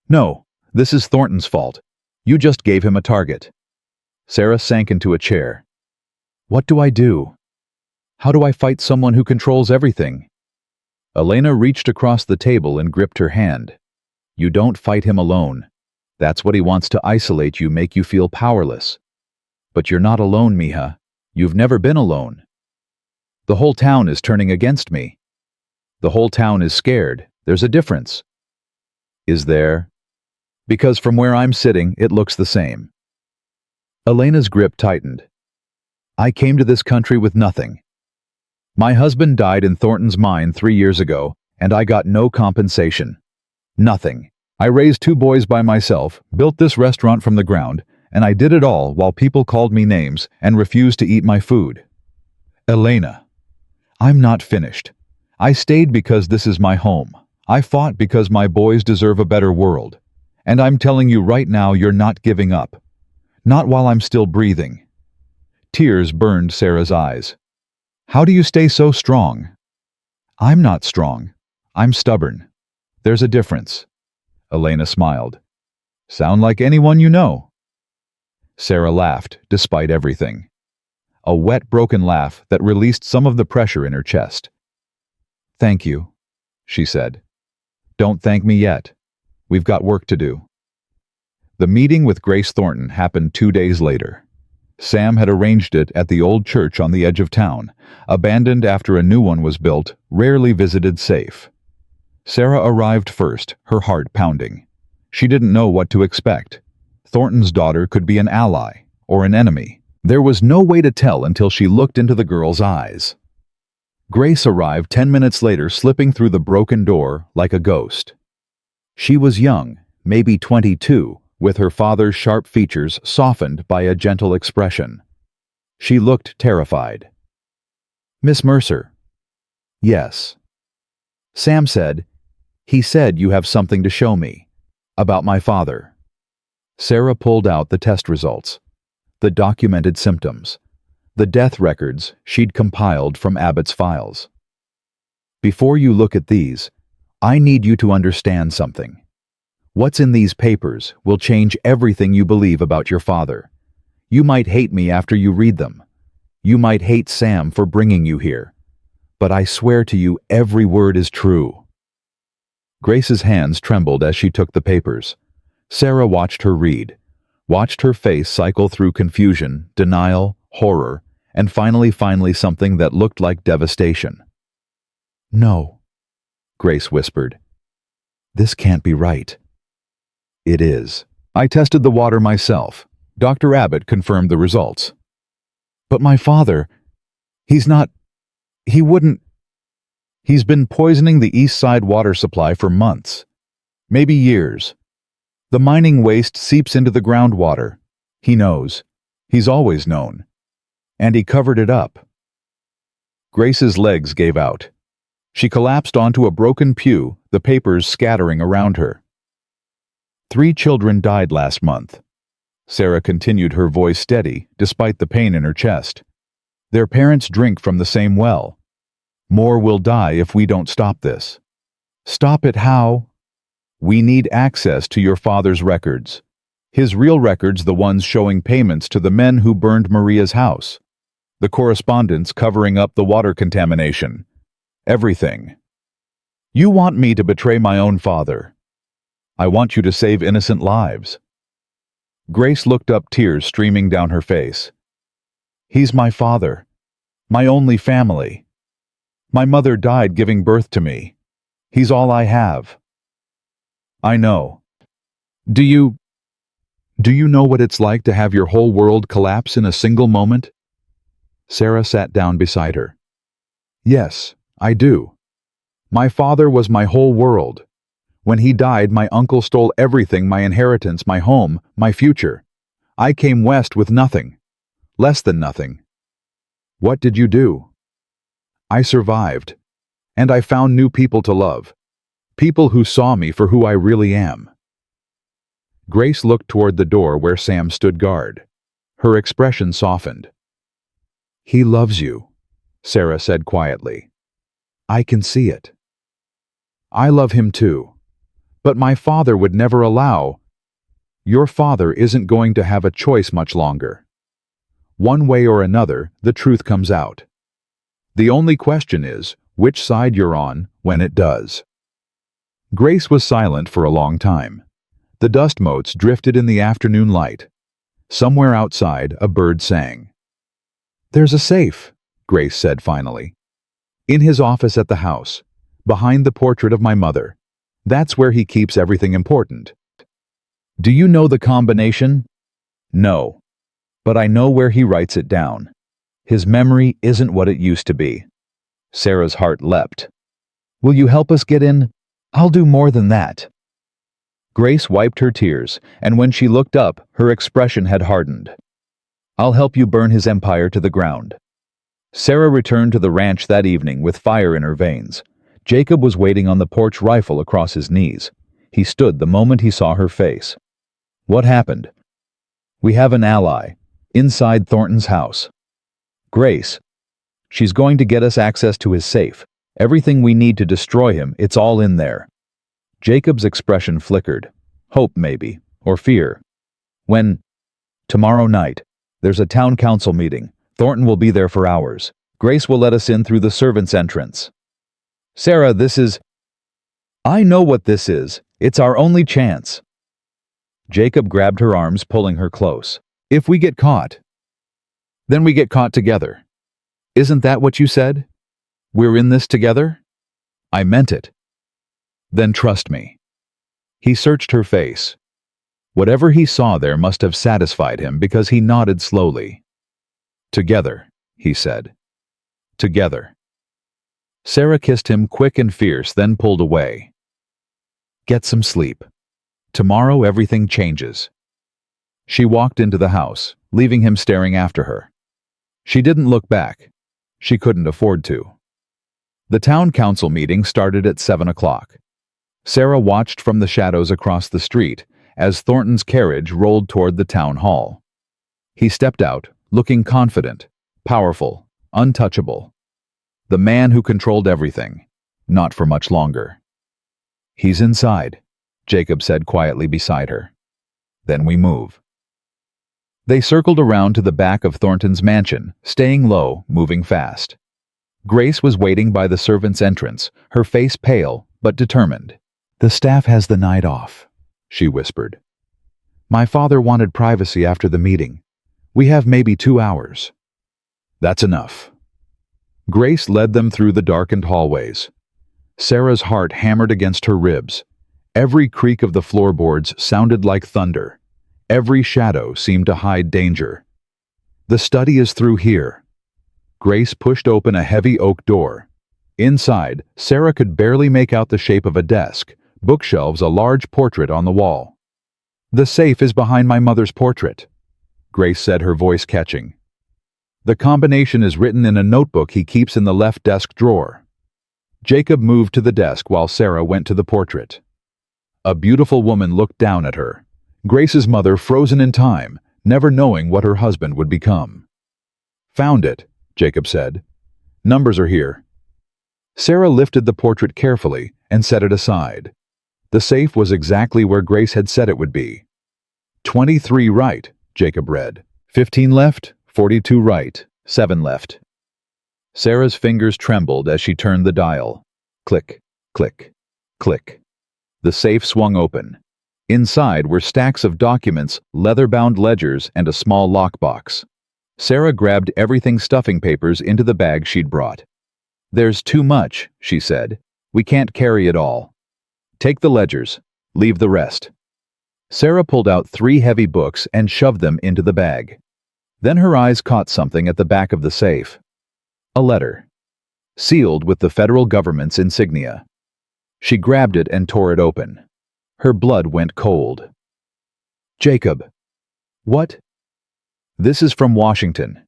No, this is Thornton's fault. You just gave him a target. Sarah sank into a chair. What do I do? How do I fight someone who controls everything? Elena reached across the table and gripped her hand. You don't fight him alone. That's what he wants, to isolate you, make you feel powerless. But you're not alone, Mija. You've never been alone. The whole town is turning against me. The whole town is scared. There's a difference. Is there? Because from where I'm sitting, it looks the same. Elena's grip tightened. I came to this country with nothing. My husband died in Thornton's mine 3 years ago, And I got no compensation. Nothing. I raised 2 boys by myself, built this restaurant from the ground, and I did it all while people called me names and refused to eat my food. Elena, I'm not finished. I stayed because this is my home. I fought because my boys deserve a better world. And I'm telling you right now, you're not giving up. Not while I'm still breathing. Tears burned Sarah's eyes. How do you stay so strong? I'm not strong. I'm stubborn. There's a difference. Elena smiled. Sound like anyone you know? Sarah laughed, despite everything. A wet, broken laugh that released some of the pressure in her chest. Thank you, she said. Don't thank me yet. We've got work to do. The meeting with Grace Thornton happened 2 days later. Sam had arranged it at the old church on the edge of town, abandoned after a new one was built, rarely visited, safe. Sarah arrived first, her heart pounding. She didn't know what to expect. Thornton's daughter could be an ally or an enemy. There was no way to tell until she looked into the girl's eyes. Grace arrived 10 minutes later, slipping through the broken door like a ghost. She was young, maybe 22, with her father's sharp features softened by a gentle expression. She looked terrified. Miss Mercer. Yes. Sam said, he said you have something to show me. About my father. Sarah pulled out the test results, the documented symptoms, the death records she'd compiled from Abbott's files. Before you look at these, I need you to understand something. What's in these papers will change everything you believe about your father. You might hate me after you read them. You might hate Sam for bringing you here. But I swear to you, every word is true. Grace's hands trembled as she took the papers. Sarah watched her read, watched her face cycle through confusion, denial, horror, and finally something that looked like devastation. No, Grace whispered. This can't be right. It is. I tested the water myself. Dr. Abbott confirmed the results. But my father, he's been poisoning the East Side water supply for months, maybe years. The mining waste seeps into the groundwater. He knows. He's always known. And he covered it up. Grace's legs gave out. She collapsed onto a broken pew, the papers scattering around her. 3 children died last month. Sarah continued, her voice steady, despite the pain in her chest. Their parents drink from the same well. More will die if we don't stop this. Stop it how? We need access to your father's records. His real records, the ones showing payments to the men who burned Maria's house. The correspondence covering up the water contamination. Everything. You want me to betray my own father. I want you to save innocent lives. Grace looked up, tears streaming down her face. He's my father. My only family. My mother died giving birth to me. He's all I have. I know. Do you know what it's like to have your whole world collapse in a single moment? Sarah sat down beside her. Yes, I do. My father was my whole world. When he died, my uncle stole everything, my inheritance, my home, my future. I came west with nothing. Less than nothing. What did you do? I survived. And I found new people to love. People who saw me for who I really am. Grace looked toward the door where Sam stood guard. Her expression softened. He loves you, Sarah said quietly. I can see it. I love him too. But my father would never allow. Your father isn't going to have a choice much longer. One way or another, the truth comes out. The only question is which side you're on when it does. Grace was silent for a long time. The dust motes drifted in the afternoon light. Somewhere outside, a bird sang. There's a safe, Grace said finally. In his office at the house, behind the portrait of my mother. That's where he keeps everything important. Do you know the combination? No. But I know where he writes it down. His memory isn't what it used to be. Sarah's heart leapt. Will you help us get in? I'll do more than that. Grace wiped her tears, and when she looked up, her expression had hardened. I'll help you burn his empire to the ground. Sarah returned to the ranch that evening with fire in her veins. Jacob was waiting on the porch, rifle across his knees. He stood the moment he saw her face. What happened? We have an ally. Inside Thornton's house. Grace. She's going to get us access to his safe. Everything we need to destroy him, it's all in there. Jacob's expression flickered. Hope, maybe. Or fear. When? Tomorrow night. There's a town council meeting. Thornton will be there for hours. Grace will let us in through the servants' entrance. Sarah, this is... I know what this is. It's our only chance. Jacob grabbed her arms, pulling her close. If we get caught, then we get caught together. Isn't that what you said? We're in this together? I meant it. Then trust me. He searched her face. Whatever he saw there must have satisfied him because he nodded slowly. Together, he said. Together. Sarah kissed him quick and fierce, then pulled away. Get some sleep. Tomorrow everything changes. She walked into the house, leaving him staring after her. She didn't look back. She couldn't afford to. The town council meeting started at 7 o'clock. Sarah watched from the shadows across the street as Thornton's carriage rolled toward the town hall. He stepped out, looking confident, powerful, untouchable. The man who controlled everything, not for much longer. He's inside, Jacob said quietly beside her. Then we move. They circled around to the back of Thornton's mansion, staying low, moving fast. Grace was waiting by the servants' entrance, her face pale but determined. The staff has the night off, she whispered. My father wanted privacy after the meeting. We have maybe 2 hours. That's enough. Grace led them through the darkened hallways. Sarah's heart hammered against her ribs. Every creak of the floorboards sounded like thunder. Every shadow seemed to hide danger. The study is through here. Grace pushed open a heavy oak door. Inside, Sarah could barely make out the shape of a desk, bookshelves, a large portrait on the wall. The safe is behind my mother's portrait, Grace said, her voice catching. The combination is written in a notebook he keeps in the left desk drawer. Jacob moved to the desk while Sarah went to the portrait. A beautiful woman looked down at her. Grace's mother, frozen in time, never knowing what her husband would become. Found it, Jacob said. Numbers are here. Sarah lifted the portrait carefully and set it aside. The safe was exactly where Grace had said it would be. 23 right, Jacob read. 15 left, 42 right, 7 left. Sarah's fingers trembled as she turned the dial. Click, click, click. The safe swung open. Inside were stacks of documents, leather-bound ledgers, and a small lockbox. Sarah grabbed everything, stuffing papers into the bag she'd brought. There's too much, she said. We can't carry it all. Take the ledgers. Leave the rest. Sarah pulled out 3 heavy books and shoved them into the bag. Then her eyes caught something at the back of the safe. A letter. Sealed with the federal government's insignia. She grabbed it and tore it open. Her blood went cold. Jacob. What? This is from Washington.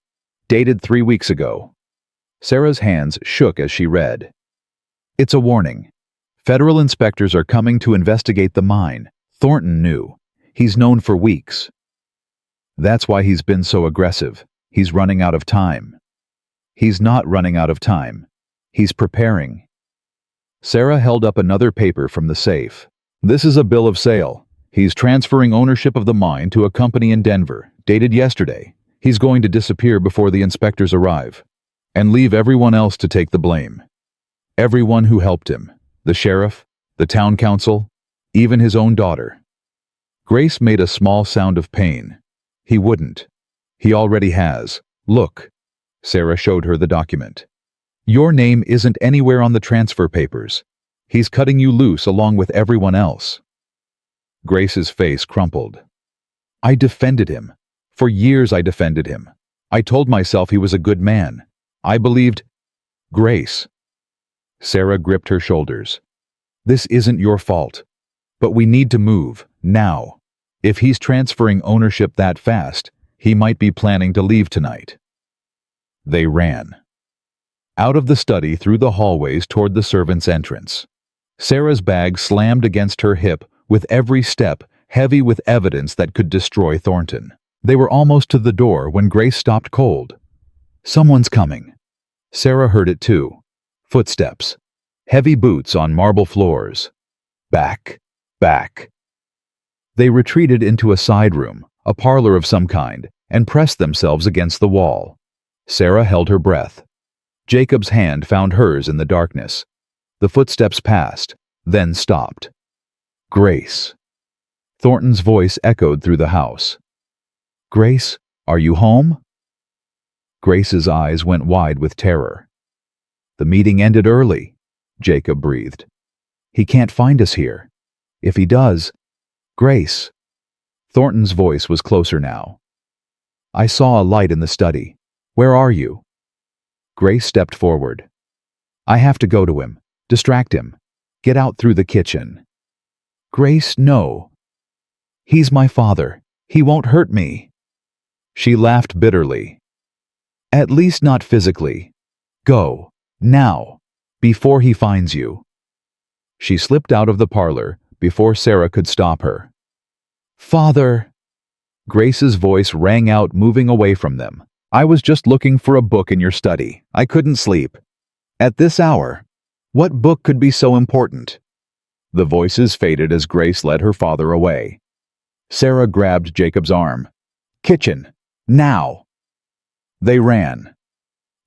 Dated 3 weeks ago. Sarah's hands shook as she read. It's a warning. Federal inspectors are coming to investigate the mine. Thornton knew. He's known for weeks. That's why he's been so aggressive. He's running out of time. He's not running out of time. He's preparing. Sarah held up another paper from the safe. This is a bill of sale. He's transferring ownership of the mine to a company in Denver, dated yesterday. He's going to disappear before the inspectors arrive, and leave everyone else to take the blame. Everyone who helped him, the sheriff, the town council, even his own daughter. Grace made a small sound of pain. He wouldn't. He already has. Look. Sarah showed her the document. Your name isn't anywhere on the transfer papers. He's cutting you loose along with everyone else. Grace's face crumpled. I defended him. For years I defended him. I told myself he was a good man. I believed... Grace. Sarah gripped her shoulders. This isn't your fault. But we need to move, now. If he's transferring ownership that fast, he might be planning to leave tonight. They ran. Out of the study through the hallways toward the servants' entrance. Sarah's bag slammed against her hip with every step, heavy with evidence that could destroy Thornton. They were almost to the door when Grace stopped cold. Someone's coming. Sarah heard it too. Footsteps. Heavy boots on marble floors. Back. Back. They retreated into a side room, a parlor of some kind, and pressed themselves against the wall. Sarah held her breath. Jacob's hand found hers in the darkness. The footsteps passed, then stopped. Grace. Thornton's voice echoed through the house. Grace, are you home? Grace's eyes went wide with terror. The meeting ended early, Jacob breathed. He can't find us here. If he does, Grace. Thornton's voice was closer now. I saw a light in the study. Where are you? Grace stepped forward. I have to go to him. Distract him. Get out through the kitchen. Grace, no. He's my father. He won't hurt me. She laughed bitterly. At least not physically. Go. Now. Before he finds you. She slipped out of the parlor before Sarah could stop her. Father. Grace's voice rang out, moving away from them. I was just looking for a book in your study. I couldn't sleep. At this hour. What book could be so important? The voices faded as Grace led her father away. Sarah grabbed Jacob's arm. Kitchen. Now. They ran.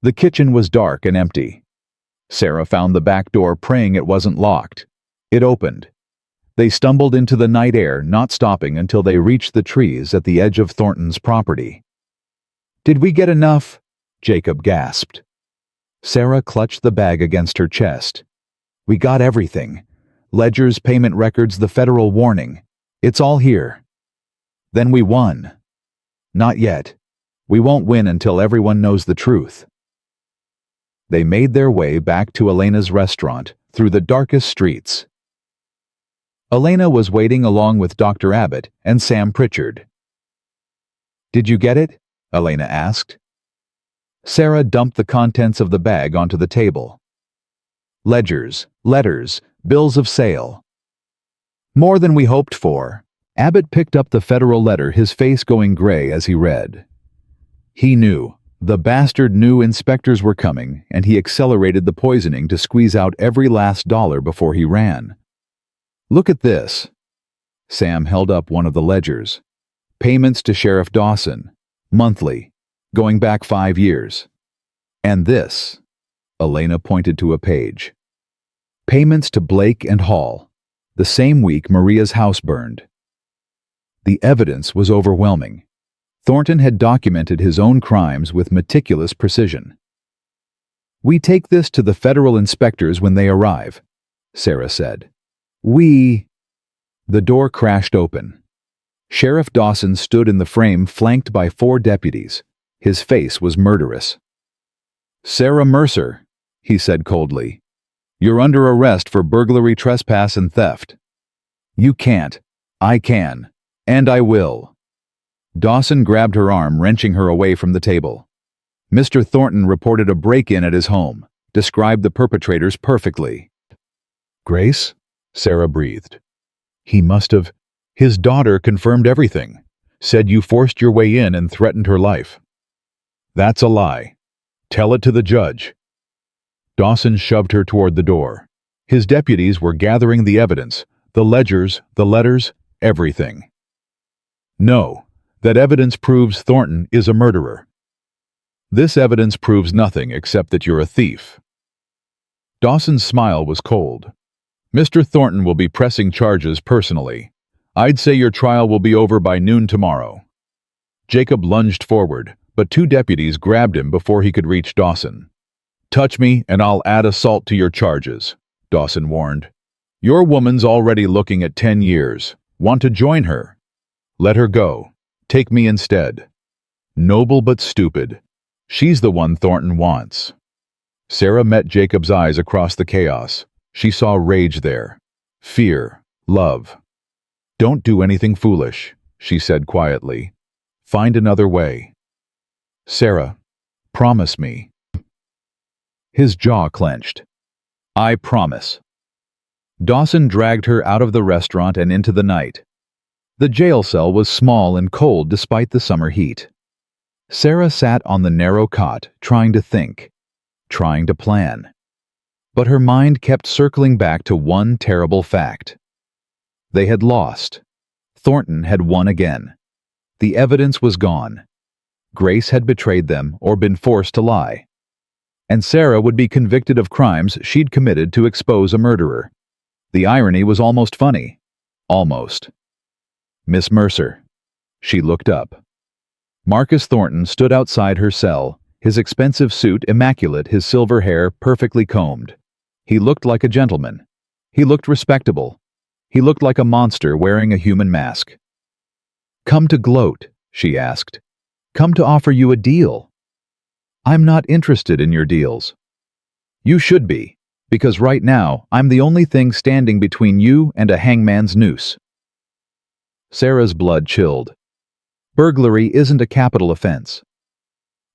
The kitchen was dark and empty. Sarah found the back door, praying it wasn't locked. It opened. They stumbled into the night air, not stopping until they reached the trees at the edge of Thornton's property. Did we get enough? Jacob gasped. Sarah clutched the bag against her chest. We got everything. Ledgers, payment records, the federal warning. It's all here. Then we won. Not yet. We won't win until everyone knows the truth. They made their way back to Elena's restaurant through the darkest streets. Elena was waiting along with Dr. Abbott and Sam Pritchard. Did you get it? Elena asked. Sarah dumped the contents of the bag onto the table. Ledgers, letters, bills of sale. More than we hoped for. Abbott picked up the federal letter, his face going gray as he read. He knew. The bastard knew inspectors were coming, and he accelerated the poisoning to squeeze out every last dollar before he ran. Look at this. Sam held up one of the ledgers. Payments to Sheriff Dawson. Monthly. Going back 5 years. And this. Elena pointed to a page. Payments to Blake and Hall. The same week Maria's house burned. The evidence was overwhelming. Thornton had documented his own crimes with meticulous precision. We take this to the federal inspectors when they arrive, Sarah said. The door crashed open. Sheriff Dawson stood in the frame, flanked by 4 deputies. His face was murderous. Sarah Mercer, he said coldly. You're under arrest for burglary, trespass, and theft. You can't. I can. And I will. Dawson grabbed her arm, wrenching her away from the table. Mr. Thornton reported a break-in at his home, described the perpetrators perfectly. Grace? Sarah breathed. He must have. His daughter confirmed everything, said you forced your way in and threatened her life. That's a lie. Tell it to the judge. Dawson shoved her toward the door. His deputies were gathering the evidence, the ledgers, the letters, everything. No. That evidence proves Thornton is a murderer. This evidence proves nothing except that you're a thief. Dawson's smile was cold. Mr. Thornton will be pressing charges personally. I'd say your trial will be over by noon tomorrow. Jacob lunged forward, but 2 deputies grabbed him before he could reach Dawson. Touch me and I'll add assault to your charges, Dawson warned. Your woman's already looking at 10 years. Want to join her? Let her go. Take me instead. Noble but stupid. She's the one Thornton wants. Sarah met Jacob's eyes across the chaos. She saw rage there. Fear. Love. "Don't do anything foolish," she said quietly. "Find another way." "Sarah, promise me." His jaw clenched. "I promise." Dawson dragged her out of the restaurant and into the night. The jail cell was small and cold despite the summer heat. Sarah sat on the narrow cot, trying to think, trying to plan. But her mind kept circling back to one terrible fact. They had lost. Thornton had won again. The evidence was gone. Grace had betrayed them or been forced to lie. And Sarah would be convicted of crimes she'd committed to expose a murderer. The irony was almost funny. Almost. "Miss Mercer." She looked up. Marcus Thornton stood outside her cell, his expensive suit immaculate, his silver hair perfectly combed. He looked like a gentleman. He looked respectable. He looked like a monster wearing a human mask. "Come to gloat," she asked. "Come to offer you a deal." "I'm not interested in your deals." "You should be, because right now I'm the only thing standing between you and a hangman's noose." Sarah's blood chilled. "Burglary isn't a capital offense."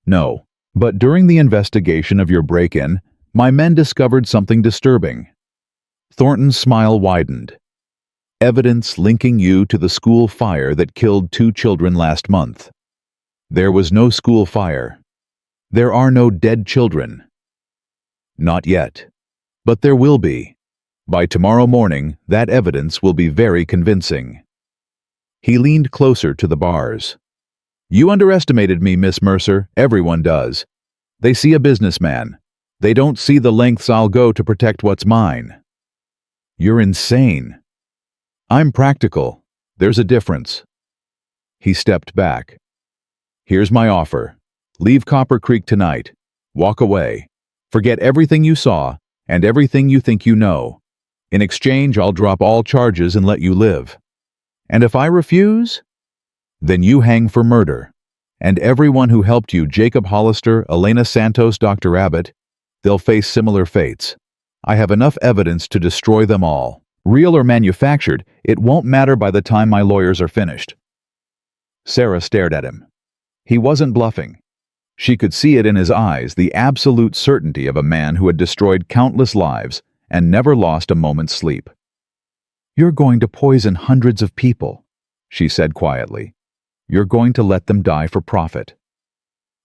"No, but during the investigation of your break-in, my men discovered something disturbing." Thornton's smile widened. "Evidence linking you to the school fire that killed 2 children last month." "There was no school fire. There are no dead children." "Not yet. But there will be. By tomorrow morning, that evidence will be very convincing." He leaned closer to the bars. "You underestimated me, Miss Mercer. Everyone does. They see a businessman. They don't see the lengths I'll go to protect what's mine." "You're insane." "I'm practical. There's a difference." He stepped back. "Here's my offer. Leave Copper Creek tonight. Walk away. Forget everything you saw and everything you think you know. In exchange, I'll drop all charges and let you live. And if I refuse, then you hang for murder. And everyone who helped you, Jacob Hollister, Elena Santos, Dr. Abbott, they'll face similar fates. I have enough evidence to destroy them all. Real or manufactured, it won't matter by the time my lawyers are finished." Sarah stared at him. He wasn't bluffing. She could see it in his eyes, the absolute certainty of a man who had destroyed countless lives and never lost a moment's sleep. "You're going to poison hundreds of people," she said quietly. "You're going to let them die for profit."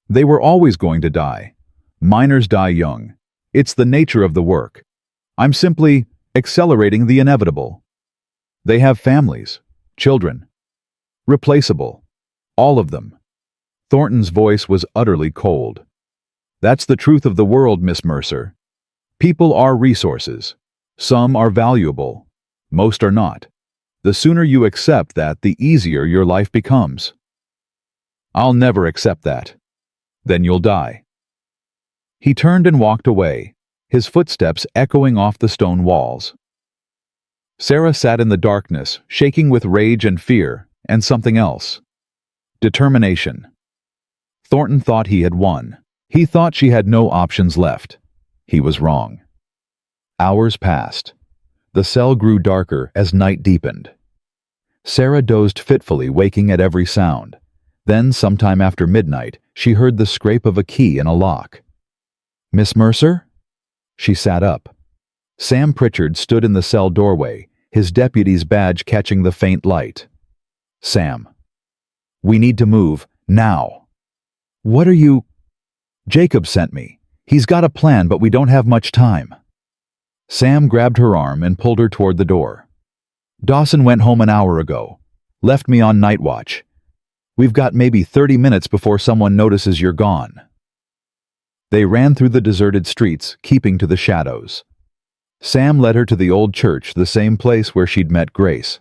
"They were always going to die. Minors die young. It's the nature of the work. I'm simply accelerating the inevitable. They have families, children. Replaceable. All of them." Thornton's voice was utterly cold. "That's the truth of the world, Miss Mercer. People are resources. Some are valuable. Most are not. The sooner you accept that, the easier your life becomes." "I'll never accept that." "Then you'll die." He turned and walked away, his footsteps echoing off the stone walls. Sarah sat in the darkness, shaking with rage and fear, and something else. Determination. Thornton thought he had won. He thought she had no options left. He was wrong. Hours passed. The cell grew darker as night deepened. Sarah dozed fitfully, waking at every sound. Then, sometime after midnight, she heard the scrape of a key in a lock. "Miss Mercer?" She sat up. Sam Pritchard stood in the cell doorway, his deputy's badge catching the faint light. "Sam. We need to move, now." "What are you—" "Jacob sent me. He's got a plan, but we don't have much time." Sam grabbed her arm and pulled her toward the door. "Dawson went home an hour ago. Left me on night watch. We've got maybe 30 minutes before someone notices you're gone." They ran through the deserted streets, keeping to the shadows. Sam led her to the old church, the same place where she'd met Grace.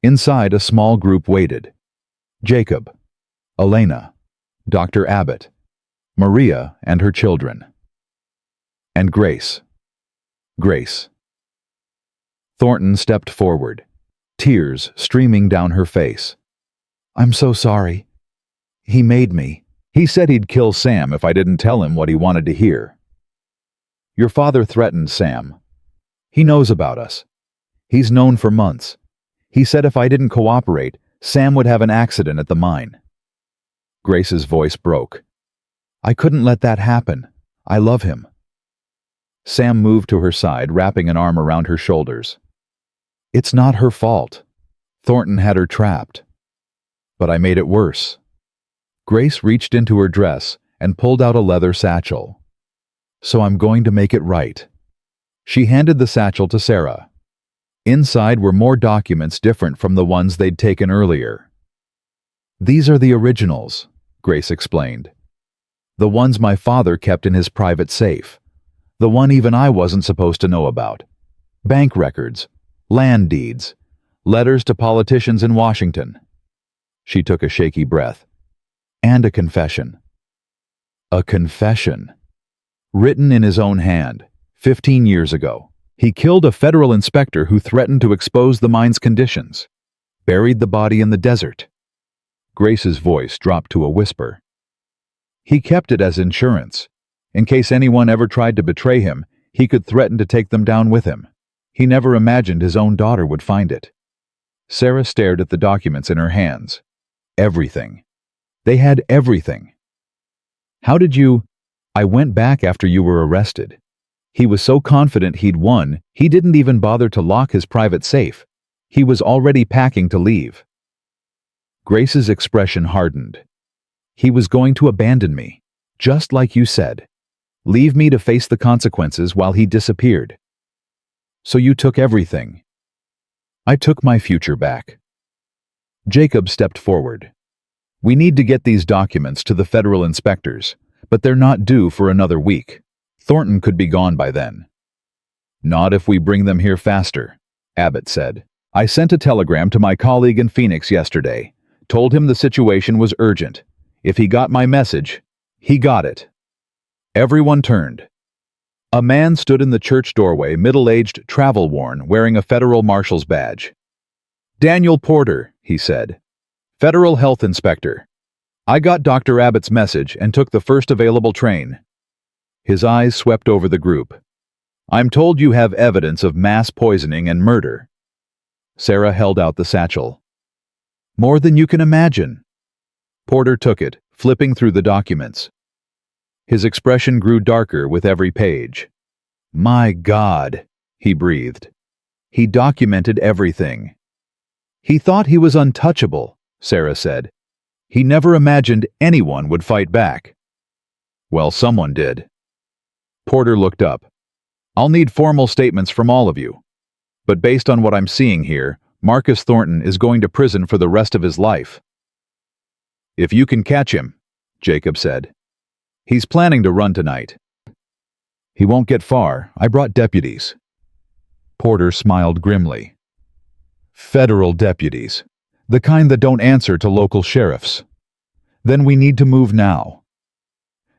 Inside, a small group waited. Jacob, Elena, Dr. Abbott, Maria and her children. And Grace. Grace. Thornton stepped forward, tears streaming down her face. "I'm so sorry. He made me. He said he'd kill Sam if I didn't tell him what he wanted to hear." Your father threatened Sam. He knows about us. He's known for months. He said if I didn't cooperate, Sam would have an accident at the mine. Grace's voice broke. I couldn't let that happen. I love him. Sam moved to her side, wrapping an arm around her shoulders. It's not her fault. Thornton had her trapped. But I made it worse. Grace reached into her dress and pulled out a leather satchel. So I'm going to make it right. She handed the satchel to Sarah. Inside were more documents different from the ones they'd taken earlier. These are the originals, Grace explained. The ones my father kept in his private safe. The one even I wasn't supposed to know about. Bank records, land deeds, letters to politicians in Washington. She took a shaky breath. And a confession. A confession. Written in his own hand, 15 years ago. He killed a federal inspector who threatened to expose the mine's conditions. Buried the body in the desert. Grace's voice dropped to a whisper. He kept it as insurance. In case anyone ever tried to betray him, he could threaten to take them down with him. He never imagined his own daughter would find it. Sarah stared at the documents in her hands. Everything. They had everything. How did you... I went back after you were arrested. He was so confident he'd won, he didn't even bother to lock his private safe. He was already packing to leave. Grace's expression hardened. He was going to abandon me, just like you said. Leave me to face the consequences while he disappeared. So you took everything. I took my future back. Jacob stepped forward. We need to get these documents to the federal inspectors, but they're not due for another week. Thornton could be gone by then. Not if we bring them here faster, Abbott said. I sent a telegram to my colleague in Phoenix yesterday, told him the situation was urgent. If he got my message, he got it. Everyone turned. A man stood in the church doorway, middle-aged, travel-worn, wearing a federal marshal's badge. Daniel Porter, he said. Federal health inspector. I got Dr. Abbott's message and took the first available train. His eyes swept over the group. I'm told you have evidence of mass poisoning and murder. Sarah held out the satchel. More than you can imagine. Porter took it, flipping through the documents. His expression grew darker with every page. My God, he breathed. He documented everything. He thought he was untouchable, Sarah said. He never imagined anyone would fight back. Well, someone did. Porter looked up. I'll need formal statements from all of you. But based on what I'm seeing here, Marcus Thornton is going to prison for the rest of his life. If you can catch him, Jacob said. He's planning to run tonight. He won't get far. I brought deputies. Porter smiled grimly. Federal deputies. The kind that don't answer to local sheriffs. Then we need to move now.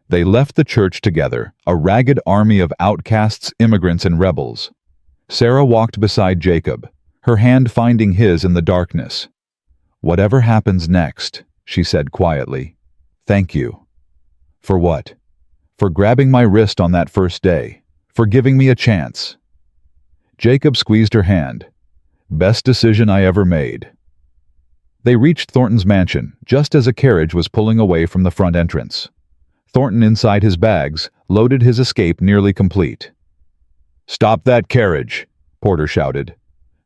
They left the church together, a ragged army of outcasts, immigrants, and rebels. Sarah walked beside Jacob, her hand finding his in the darkness. Whatever happens next, she said quietly, thank you. For what? For grabbing my wrist on that first day, for giving me a chance. Jacob squeezed her hand. Best decision I ever made. They reached Thornton's mansion just as a carriage was pulling away from the front entrance. Thornton, inside his bags, loaded his escape nearly complete. Stop that carriage, Porter shouted.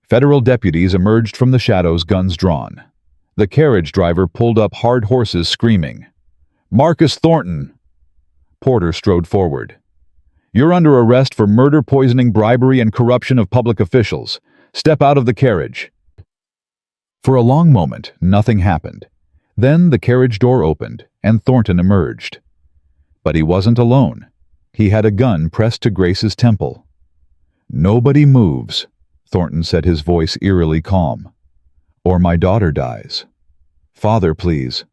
Federal deputies emerged from the shadows, guns drawn. The carriage driver pulled up hard horses, screaming. Marcus Thornton! Porter strode forward. You're under arrest for murder, poisoning, bribery, and corruption of public officials. Step out of the carriage. For a long moment, nothing happened. Then the carriage door opened, and Thornton emerged. But he wasn't alone. He had a gun pressed to Grace's temple. Nobody moves, Thornton said, his voice eerily calm. Or my daughter dies. Father, please.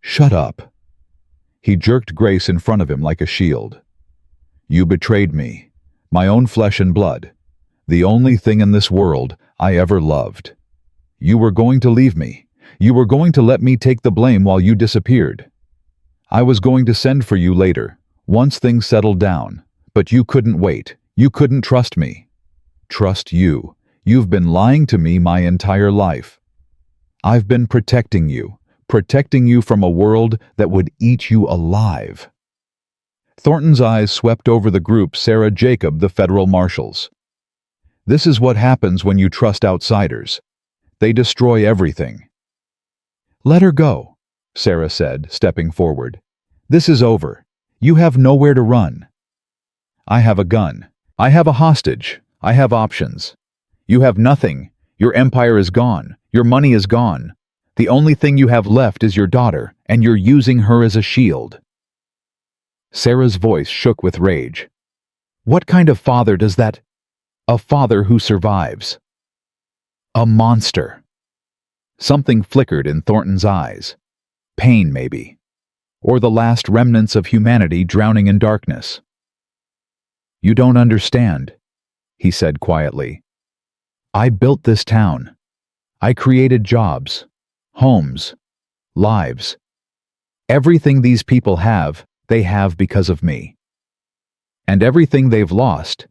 Shut up. He jerked Grace in front of him like a shield. You betrayed me, my own flesh and blood, the only thing in this world I ever loved. You were going to leave me. You were going to let me take the blame while you disappeared. I was going to send for you later, once things settled down, But you couldn't wait. You couldn't trust me. Trust you. You've been lying to me my entire life. I've been protecting you from a world that would eat you alive." Thornton's eyes swept over the group. Sarah, Jacob, the federal marshals. "This is what happens when you trust outsiders. They destroy everything." "Let her go," Sarah said, stepping forward. "This is over. You have nowhere to run." "I have a gun. I have a hostage. I have options. You have nothing. Your empire is gone. Your money is gone. The only thing you have left is your daughter, and you're using her as a shield." Sarah's voice shook with rage. "What kind of father does that? A father who survives. A monster." Something flickered in Thornton's eyes. Pain, maybe. Or the last remnants of humanity drowning in darkness. "You don't understand," he said quietly. "I built this town. I created jobs, homes, lives. Everything these people have, they have because of me. And everything they've lost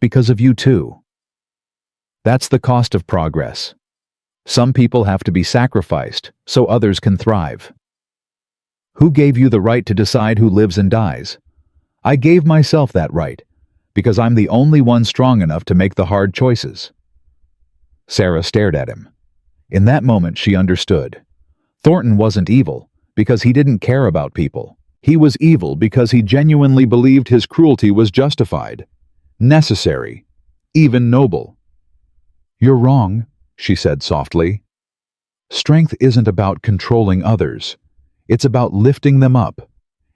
because of you too. That's the cost of progress. Some people have to be sacrificed so others can thrive. Who gave you the right to decide who lives and dies? I gave myself that right, because I'm the only one strong enough to make the hard choices." Sarah stared at him. In that moment she understood. Thornton wasn't evil because he didn't care about people. He was evil because he genuinely believed his cruelty was justified, necessary, even noble. "You're wrong," she said softly. "Strength isn't about controlling others. It's about lifting them up.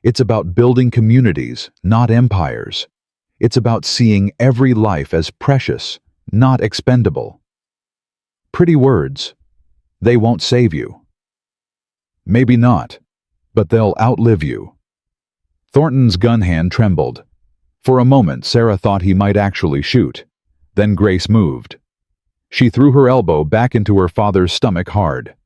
It's about building communities, not empires. It's about seeing every life as precious, not expendable. Pretty words. They won't save you. Maybe not, but they'll outlive you." Thornton's gun hand trembled. For a moment Sarah thought he might actually shoot. Then Grace moved. She threw her elbow back into her father's stomach hard.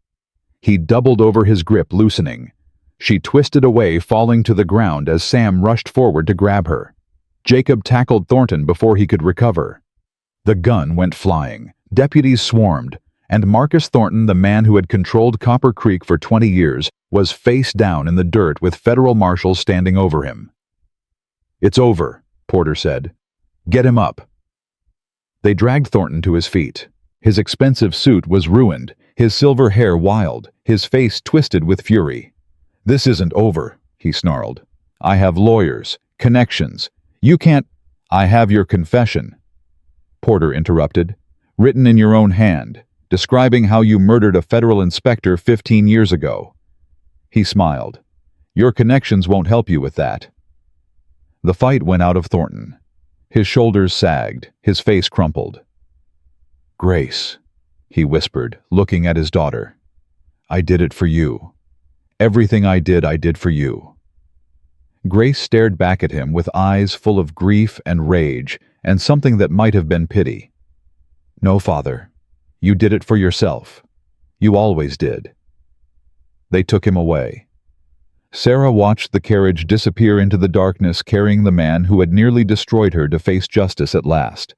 He doubled over, his grip loosening. She twisted away, falling to the ground as Sam rushed forward to grab her. Jacob tackled Thornton before he could recover. The gun went flying. Deputies swarmed, and Marcus Thornton, the man who had controlled Copper Creek for 20 years, was face down in the dirt with federal marshals standing over him. "It's over," Porter said. "Get him up." They dragged Thornton to his feet. His expensive suit was ruined, his silver hair wild, his face twisted with fury. "This isn't over," he snarled. "I have lawyers, connections. You can't—" "I have your confession," Porter interrupted, "written in your own hand, describing how you murdered a federal inspector 15 years ago." He smiled. "Your connections won't help you with that." The fight went out of Thornton. His shoulders sagged, his face crumpled. "Grace," he whispered, looking at his daughter. "I did it for you. Everything I did for you." Grace stared back at him with eyes full of grief and rage and something that might have been pity. "No, Father. You did it for yourself. You always did." They took him away. Sarah watched the carriage disappear into the darkness, carrying the man who had nearly destroyed her to face justice at last.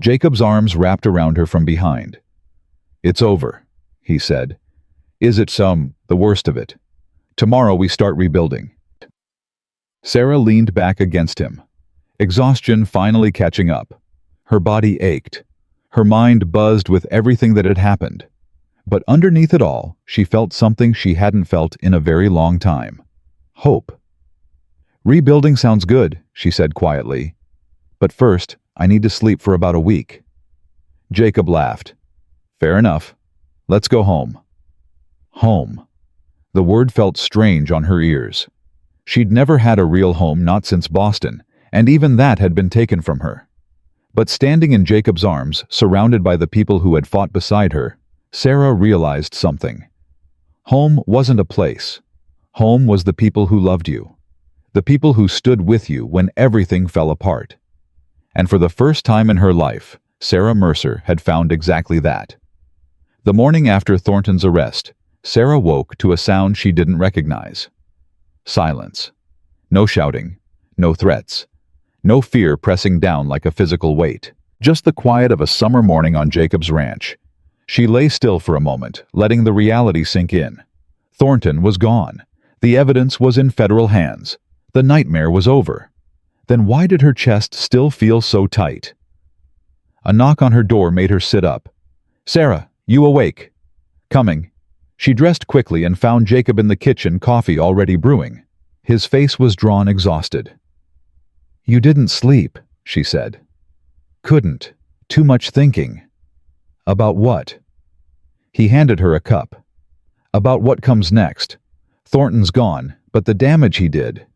Jacob's arms wrapped around her from behind. "It's over," he said. "Is it the worst of it? Tomorrow we start rebuilding." Sarah leaned back against him, exhaustion finally catching up. Her body ached. Her mind buzzed with everything that had happened. But underneath it all, she felt something she hadn't felt in a very long time. Hope. "Rebuilding sounds good," she said quietly. "But first, I need to sleep for about a week." Jacob laughed. "Fair enough. Let's go home." Home. The word felt strange on her ears. She'd never had a real home, not since Boston, and even that had been taken from her. But standing in Jacob's arms, surrounded by the people who had fought beside her, Sarah realized something. Home wasn't a place. Home was the people who loved you. The people who stood with you when everything fell apart. And for the first time in her life, Sarah Mercer had found exactly that. The morning after Thornton's arrest, Sarah woke to a sound she didn't recognize. Silence. No shouting. No threats. No fear pressing down like a physical weight. Just the quiet of a summer morning on Jacob's ranch. She lay still for a moment, letting the reality sink in. Thornton was gone. The evidence was in federal hands. The nightmare was over. Then why did her chest still feel so tight? A knock on her door made her sit up. "Sarah, you awake?" "Coming." She dressed quickly and found Jacob in the kitchen, coffee already brewing. His face was drawn, exhausted. "You didn't sleep," she said. "Couldn't. Too much thinking." "About what?" He handed her a cup. "About what comes next. Thornton's gone, but the damage he did,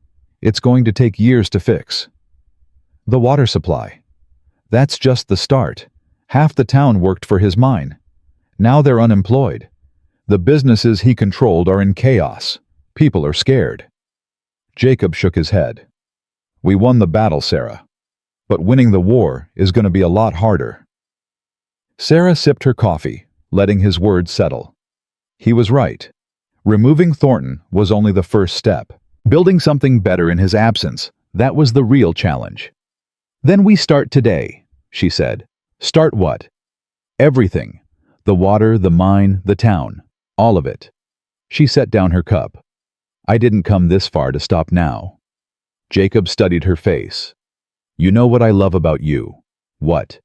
it's going to take years to fix. The water supply. That's just the start. Half the town worked for his mine. Now they're unemployed. The businesses he controlled are in chaos. People are scared." Jacob shook his head. "We won the battle, Sarah. But winning the war is going to be a lot harder." Sarah sipped her coffee, letting his words settle. He was right. Removing Thornton was only the first step. Building something better in his absence, that was the real challenge. "Then we start today," she said. "Start what?" "Everything. The water, the mine, the town. All of it." She set down her cup. "I didn't come this far to stop now." Jacob studied her face. "You know what I love about you." "What?"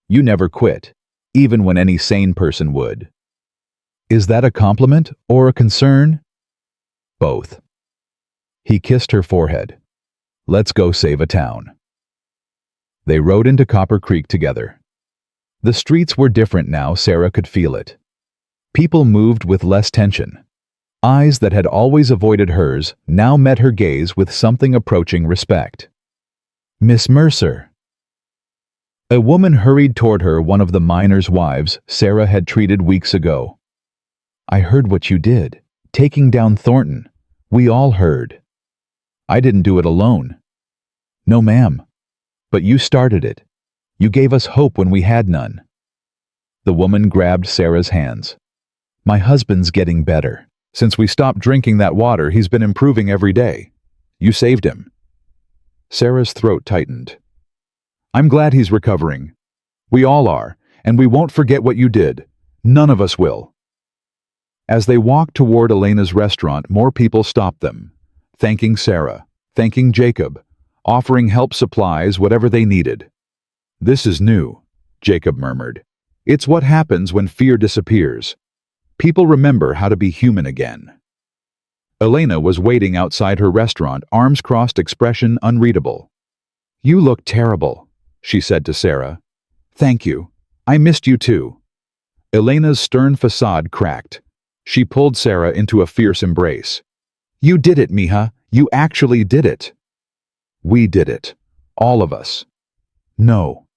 "You never quit, even when any sane person would." "Is that a compliment or a concern?" "Both." He kissed her forehead. "Let's go save a town." They rode into Copper Creek together. The streets were different now. Sarah could feel it. People moved with less tension. Eyes that had always avoided hers now met her gaze with something approaching respect. "Miss Mercer." A woman hurried toward her, one of the miners' wives Sarah had treated weeks ago. "I heard what you did, taking down Thornton. We all heard." "I didn't do it alone." "No, ma'am. But you started it. You gave us hope when we had none." The woman grabbed Sarah's hands. "My husband's getting better. Since we stopped drinking that water, he's been improving every day. You saved him." Sarah's throat tightened. "I'm glad he's recovering. We all are, and we won't forget what you did. None of us will." As they walked toward Elena's restaurant, more people stopped them, thanking Sarah, thanking Jacob, offering help, supplies, whatever they needed. "This is new," Jacob murmured. "It's what happens when fear disappears. People remember how to be human again." Elena was waiting outside her restaurant, arms crossed, expression unreadable. "You look terrible," she said to Sarah. "Thank you. I missed you too." Elena's stern facade cracked. She pulled Sarah into a fierce embrace. "You did it, mija. You actually did it." "We did it. All of us." "No."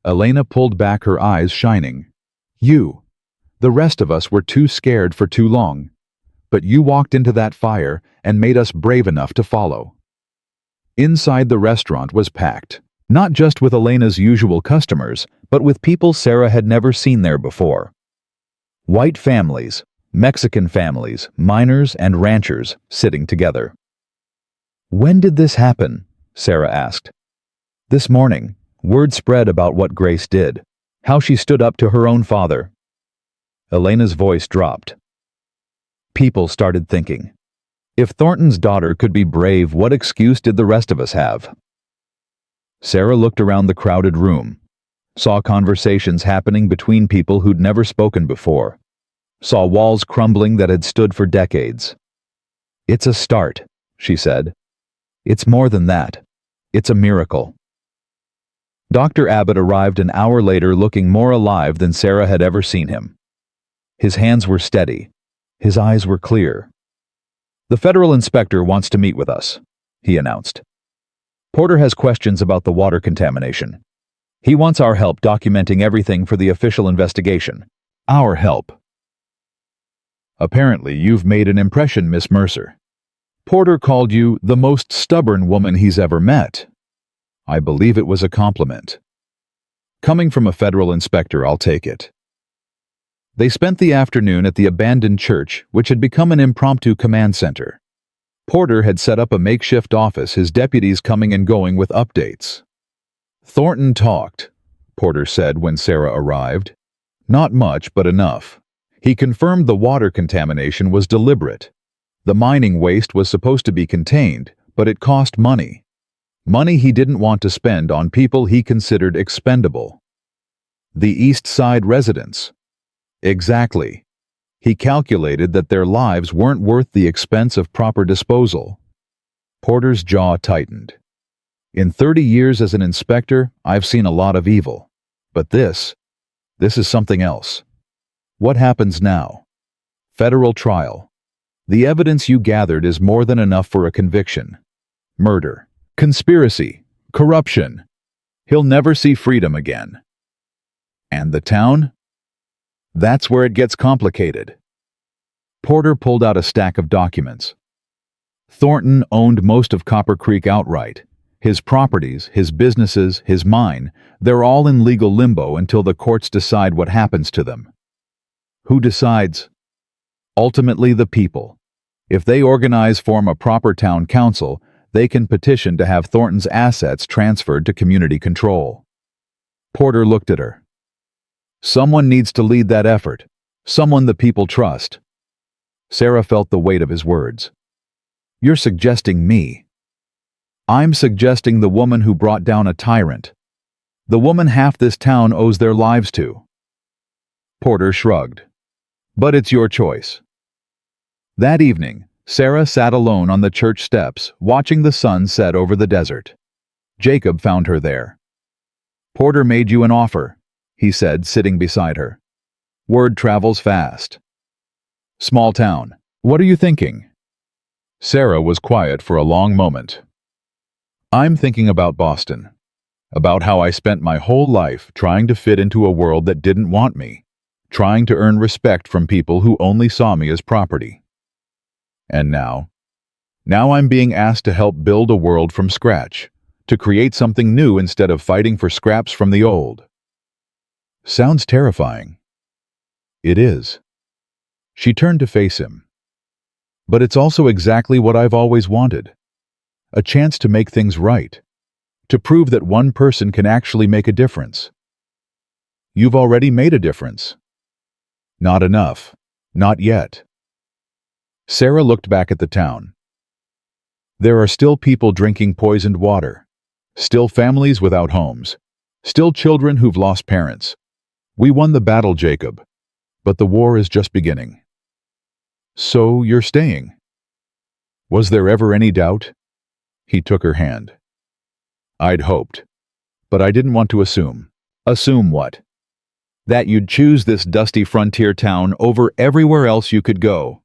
Elena pulled back, her eyes shining. "You. The rest of us were too scared for too long. But you walked into that fire and made us brave enough to follow." Inside, the restaurant was packed, not just with Elena's usual customers, but with people Sarah had never seen there before. White families, Mexican families, miners and ranchers sitting together. "When did this happen?" Sarah asked. "This morning. Word spread about what Grace did, how she stood up to her own father." Elena's voice dropped. People started thinking, if Thornton's daughter could be brave, what excuse did the rest of us have? Sarah looked around the crowded room, saw conversations happening between people who'd never spoken before, saw walls crumbling that had stood for decades. "It's a start," she said. "It's more than that. It's a miracle." Dr. Abbott arrived an hour later, looking more alive than Sarah had ever seen him. His hands were steady. His eyes were clear. "The federal inspector wants to meet with us," he announced. "Porter has questions about the water contamination. He wants our help documenting everything for the official investigation. Our help." "Apparently you've made an impression, Miss Mercer. Porter called you the most stubborn woman he's ever met." "I believe it was a compliment. Coming from a federal inspector, I'll take it." They spent the afternoon at the abandoned church, which had become an impromptu command center. Porter had set up a makeshift office, his deputies coming and going with updates. Thornton talked, Porter said when Sarah arrived. Not much, but enough. He confirmed the water contamination was deliberate. The mining waste was supposed to be contained, but it cost money. Money he didn't want to spend on people he considered expendable. The East Side residents. Exactly. He calculated that their lives weren't worth the expense of proper disposal. Porter's jaw tightened. In 30 years as an inspector, I've seen a lot of evil. But this is something else. What happens now? Federal trial. The evidence you gathered is more than enough for a conviction. Murder, conspiracy, corruption. He'll never see freedom again. And the town? That's where it gets complicated. Porter pulled out a stack of documents. Thornton owned most of Copper Creek outright. His properties, his businesses, his mine, they're all in legal limbo until the courts decide what happens to them. Who decides? Ultimately, the people. If they form a proper town council, they can petition to have Thornton's assets transferred to community control. Porter looked at her. Someone needs to lead that effort. Someone the people trust. Sarah felt the weight of his words. You're suggesting me. I'm suggesting the woman who brought down a tyrant. The woman half this town owes their lives to. Porter shrugged. But it's your choice. That evening, Sarah sat alone on the church steps, watching the sun set over the desert. Jacob found her there. Porter made you an offer, he said, sitting beside her. Word travels fast. Small town. What are you thinking? Sarah was quiet for a long moment. I'm thinking about Boston. About how I spent my whole life trying to fit into a world that didn't want me, trying to earn respect from people who only saw me as property. And now I'm being asked to help build a world from scratch, to create something new instead of fighting for scraps from the old. Sounds terrifying. It is. She turned to face him. But it's also exactly what I've always wanted. A chance to make things right. To prove that one person can actually make a difference. You've already made a difference. Not enough. Not yet. Sarah looked back at the town. There are still people drinking poisoned water. Still families without homes. Still children who've lost parents. We won the battle, Jacob. But the war is just beginning. So you're staying. Was there ever any doubt? He took her hand. I'd hoped. But I didn't want to assume. Assume what? That you'd choose this dusty frontier town over everywhere else you could go.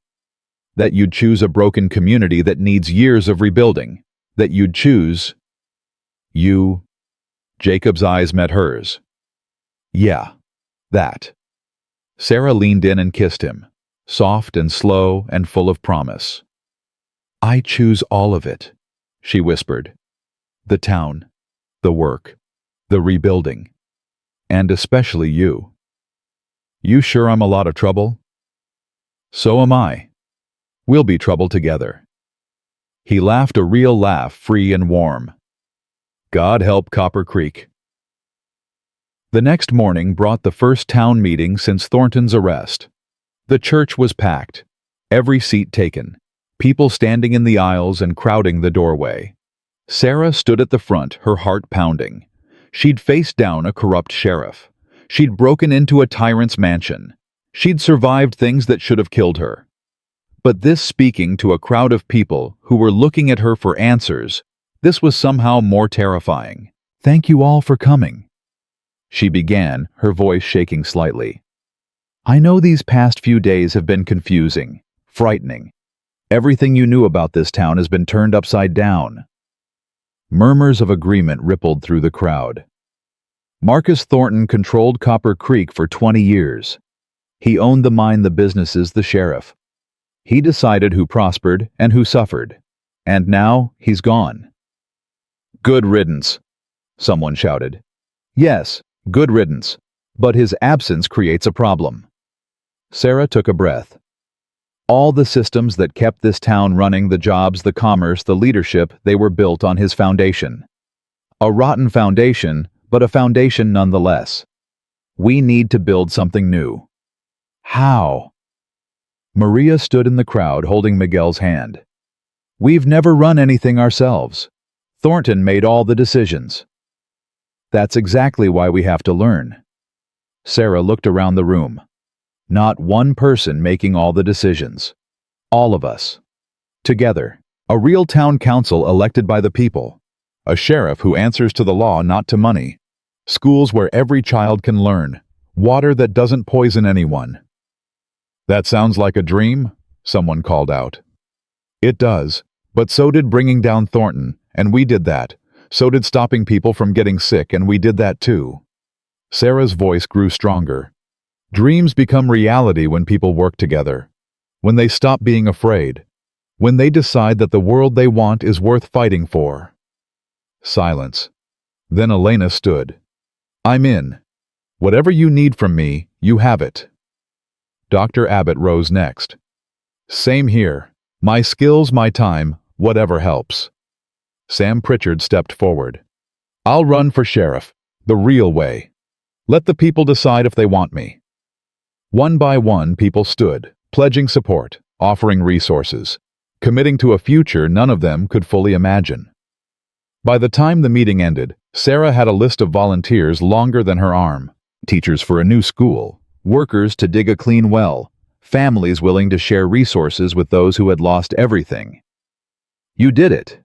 That you'd choose a broken community that needs years of rebuilding. That you'd choose... You... Jacob's eyes met hers. Yeah, that. Sarah leaned in and kissed him, soft and slow and full of promise. I choose all of it, she whispered. The town, the work, the rebuilding, and especially you. You sure I'm a lot of trouble? So am I. We'll be trouble together. He laughed a real laugh, free and warm. God help Copper Creek. The next morning brought the first town meeting since Thornton's arrest. The church was packed, every seat taken, people standing in the aisles and crowding the doorway. Sarah stood at the front, her heart pounding. She'd faced down a corrupt sheriff. She'd broken into a tyrant's mansion. She'd survived things that should have killed her. But this, speaking to a crowd of people who were looking at her for answers, this was somehow more terrifying. Thank you all for coming. She began, her voice shaking slightly. I know these past few days have been confusing, frightening. Everything you knew about this town has been turned upside down. Murmurs of agreement rippled through the crowd. Marcus Thornton controlled Copper Creek for 20 years. He owned the mine, the businesses, the sheriff. He decided who prospered and who suffered. And now he's gone. Good riddance, someone shouted. Yes, good riddance, but his absence creates a problem. Sarah took a breath. All the systems that kept this town running, the jobs, the commerce, the leadership, they were built on his foundation. A rotten foundation, but a foundation nonetheless. We need to build something new. How? Maria stood in the crowd holding Miguel's hand. We've never run anything ourselves. Thornton made all the decisions. That's exactly why we have to learn. Sarah looked around the room. Not one person making all the decisions. All of us. Together. A real town council elected by the people. A sheriff who answers to the law, not to money. Schools where every child can learn. Water that doesn't poison anyone. That sounds like a dream, someone called out. It does, but so did bringing down Thornton, and we did that. So did stopping people from getting sick, and we did that too. Sarah's voice grew stronger. Dreams become reality when people work together. When they stop being afraid. When they decide that the world they want is worth fighting for. Silence. Then Elena stood. I'm in. Whatever you need from me, you have it. Dr. Abbott rose next. Same here. My skills, my time, whatever helps. Sam Pritchard stepped forward. I'll run for sheriff, the real way. Let the people decide if they want me. One by one, people stood, pledging support, offering resources, committing to a future none of them could fully imagine. By the time the meeting ended, Sarah had a list of volunteers longer than her arm. Teachers for a new school, workers to dig a clean well, families willing to share resources with those who had lost everything. You did it,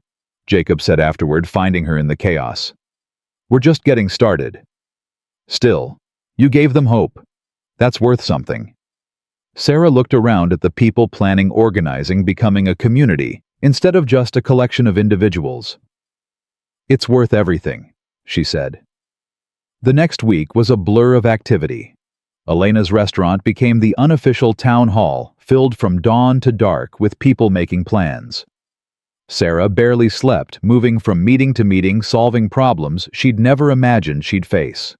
Jacob said afterward, finding her in the chaos. We're just getting started. Still, you gave them hope. That's worth something. Sarah looked around at the people planning, organizing, becoming a community, instead of just a collection of individuals. It's worth everything, she said. The next week was a blur of activity. Elena's restaurant became the unofficial town hall, filled from dawn to dark with people making plans. Sarah barely slept, moving from meeting to meeting, solving problems she'd never imagined she'd face.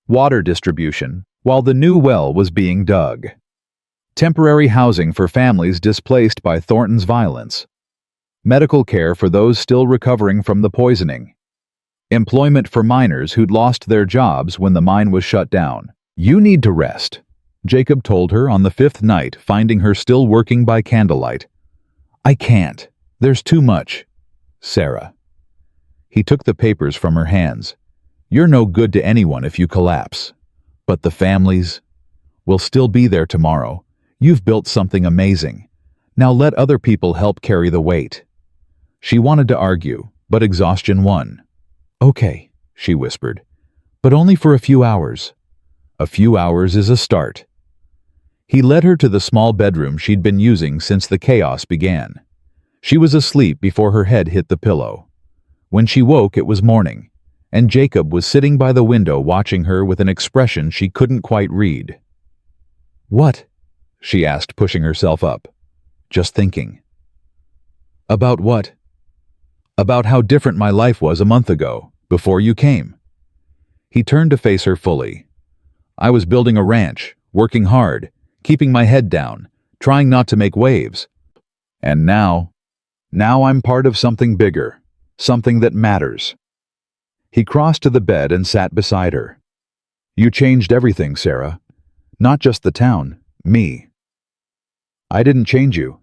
Water distribution, while the new well was being dug. Temporary housing for families displaced by Thornton's violence. Medical care for those still recovering from the poisoning. Employment for miners who'd lost their jobs when the mine was shut down. You need to rest, Jacob told her on the 5th night, finding her still working by candlelight. I can't. There's too much. Sarah. He took the papers from her hands. You're no good to anyone if you collapse. But the families will still be there tomorrow. You've built something amazing. Now let other people help carry the weight. She wanted to argue, but exhaustion won. Okay, she whispered, but only for a few hours. A few hours is a start. He led her to the small bedroom she'd been using since the chaos began. She was asleep before her head hit the pillow. When she woke, it was morning, and Jacob was sitting by the window watching her with an expression she couldn't quite read. What? She asked, pushing herself up. Just thinking. About what? About how different my life was a month ago, before you came. He turned to face her fully. I was building a ranch, working hard, keeping my head down, trying not to make waves. And now I'm part of something bigger, something that matters. He crossed to the bed and sat beside her. You changed everything, Sarah. Not just the town, me. I didn't change you.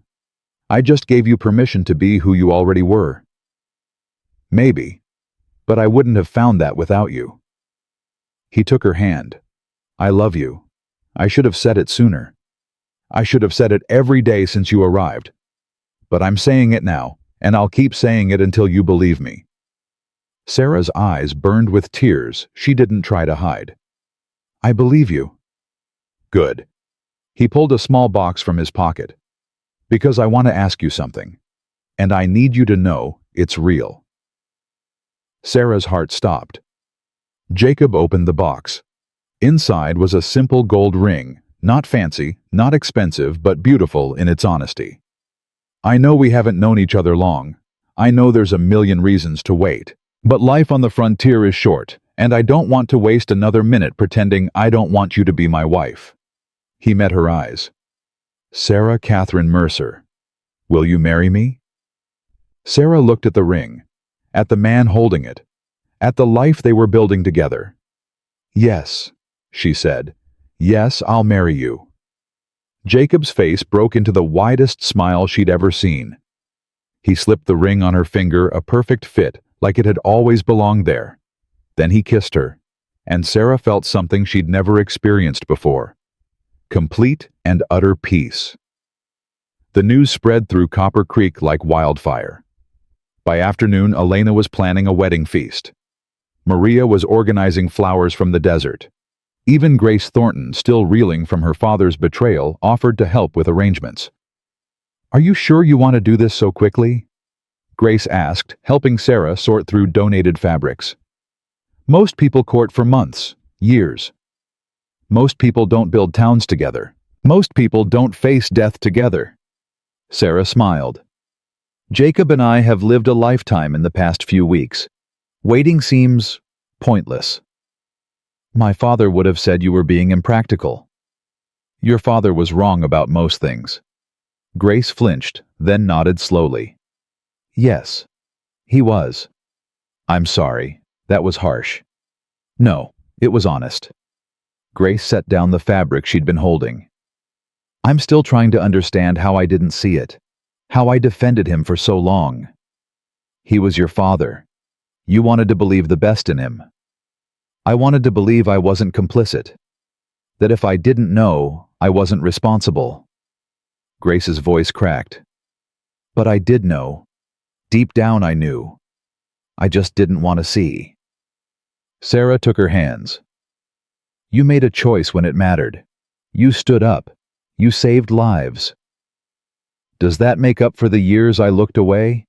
I just gave you permission to be who you already were. Maybe, but I wouldn't have found that without you. He took her hand. I love you. I should have said it sooner. I should have said it every day since you arrived. But I'm saying it now, and I'll keep saying it until you believe me. Sarah's eyes burned with tears she didn't try to hide. I believe you. Good. He pulled a small box from his pocket. Because I want to ask you something. And I need you to know it's real. Sarah's heart stopped. Jacob opened the box. Inside was a simple gold ring, not fancy, not expensive, but beautiful in its honesty. I know we haven't known each other long. I know there's a million reasons to wait. But life on the frontier is short, and I don't want to waste another minute pretending I don't want you to be my wife. He met her eyes. Sarah Catherine Mercer, will you marry me? Sarah looked at the ring, at the man holding it, at the life they were building together. Yes, she said. Yes, I'll marry you. Jacob's face broke into the widest smile she'd ever seen. He slipped the ring on her finger, a perfect fit, like it had always belonged there. Then he kissed her, and Sarah felt something she'd never experienced before. Complete and utter peace. The news spread through Copper Creek like wildfire. By afternoon, Elena was planning a wedding feast. Maria was organizing flowers from the desert. Even Grace Thornton, still reeling from her father's betrayal, offered to help with arrangements. "Are you sure you want to do this so quickly?" Grace asked, helping Sarah sort through donated fabrics. "Most people court for months, years. Most people don't build towns together. Most people don't face death together." Sarah smiled. "Jacob and I have lived a lifetime in the past few weeks. Waiting seems pointless." "My father would have said you were being impractical." "Your father was wrong about most things." Grace flinched, then nodded slowly. "Yes, he was." "I'm sorry. That was harsh." "No, it was honest." Grace set down the fabric she'd been holding. "I'm still trying to understand how I didn't see it, how I defended him for so long. He was your father. You wanted to believe the best in him. I wanted to believe I wasn't complicit, that if I didn't know, I wasn't responsible." Grace's voice cracked. "But I did know. Deep down I knew. I just didn't want to see." Sarah took her hands. "You made a choice when it mattered. You stood up. You saved lives. Does that make up for the years I looked away?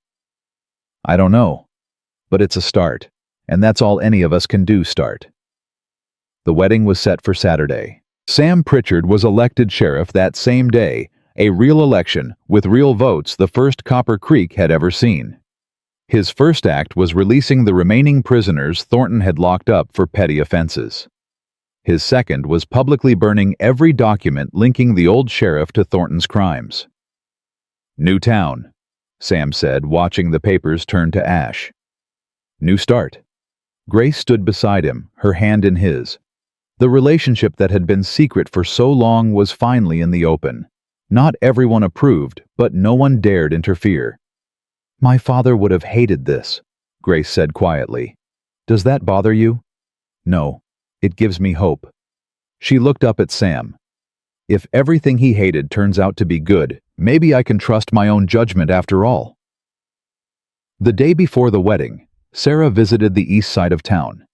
I don't know. But it's a start, and that's all any of us can do, start." The wedding was set for Saturday. Sam Pritchard was elected sheriff that same day, a real election with real votes the first Copper Creek had ever seen. His first act was releasing the remaining prisoners Thornton had locked up for petty offenses. His second was publicly burning every document linking the old sheriff to Thornton's crimes. "New town," Sam said, watching the papers turn to ash. "New start." Grace stood beside him, her hand in his. The relationship that had been secret for so long was finally in the open. Not everyone approved, but no one dared interfere. "My father would have hated this," Grace said quietly. "Does that bother you?" "No. It gives me hope." She looked up at Sam. "If everything he hated turns out to be good, maybe I can trust my own judgment after all." The day before the wedding, Sarah visited the east side of town.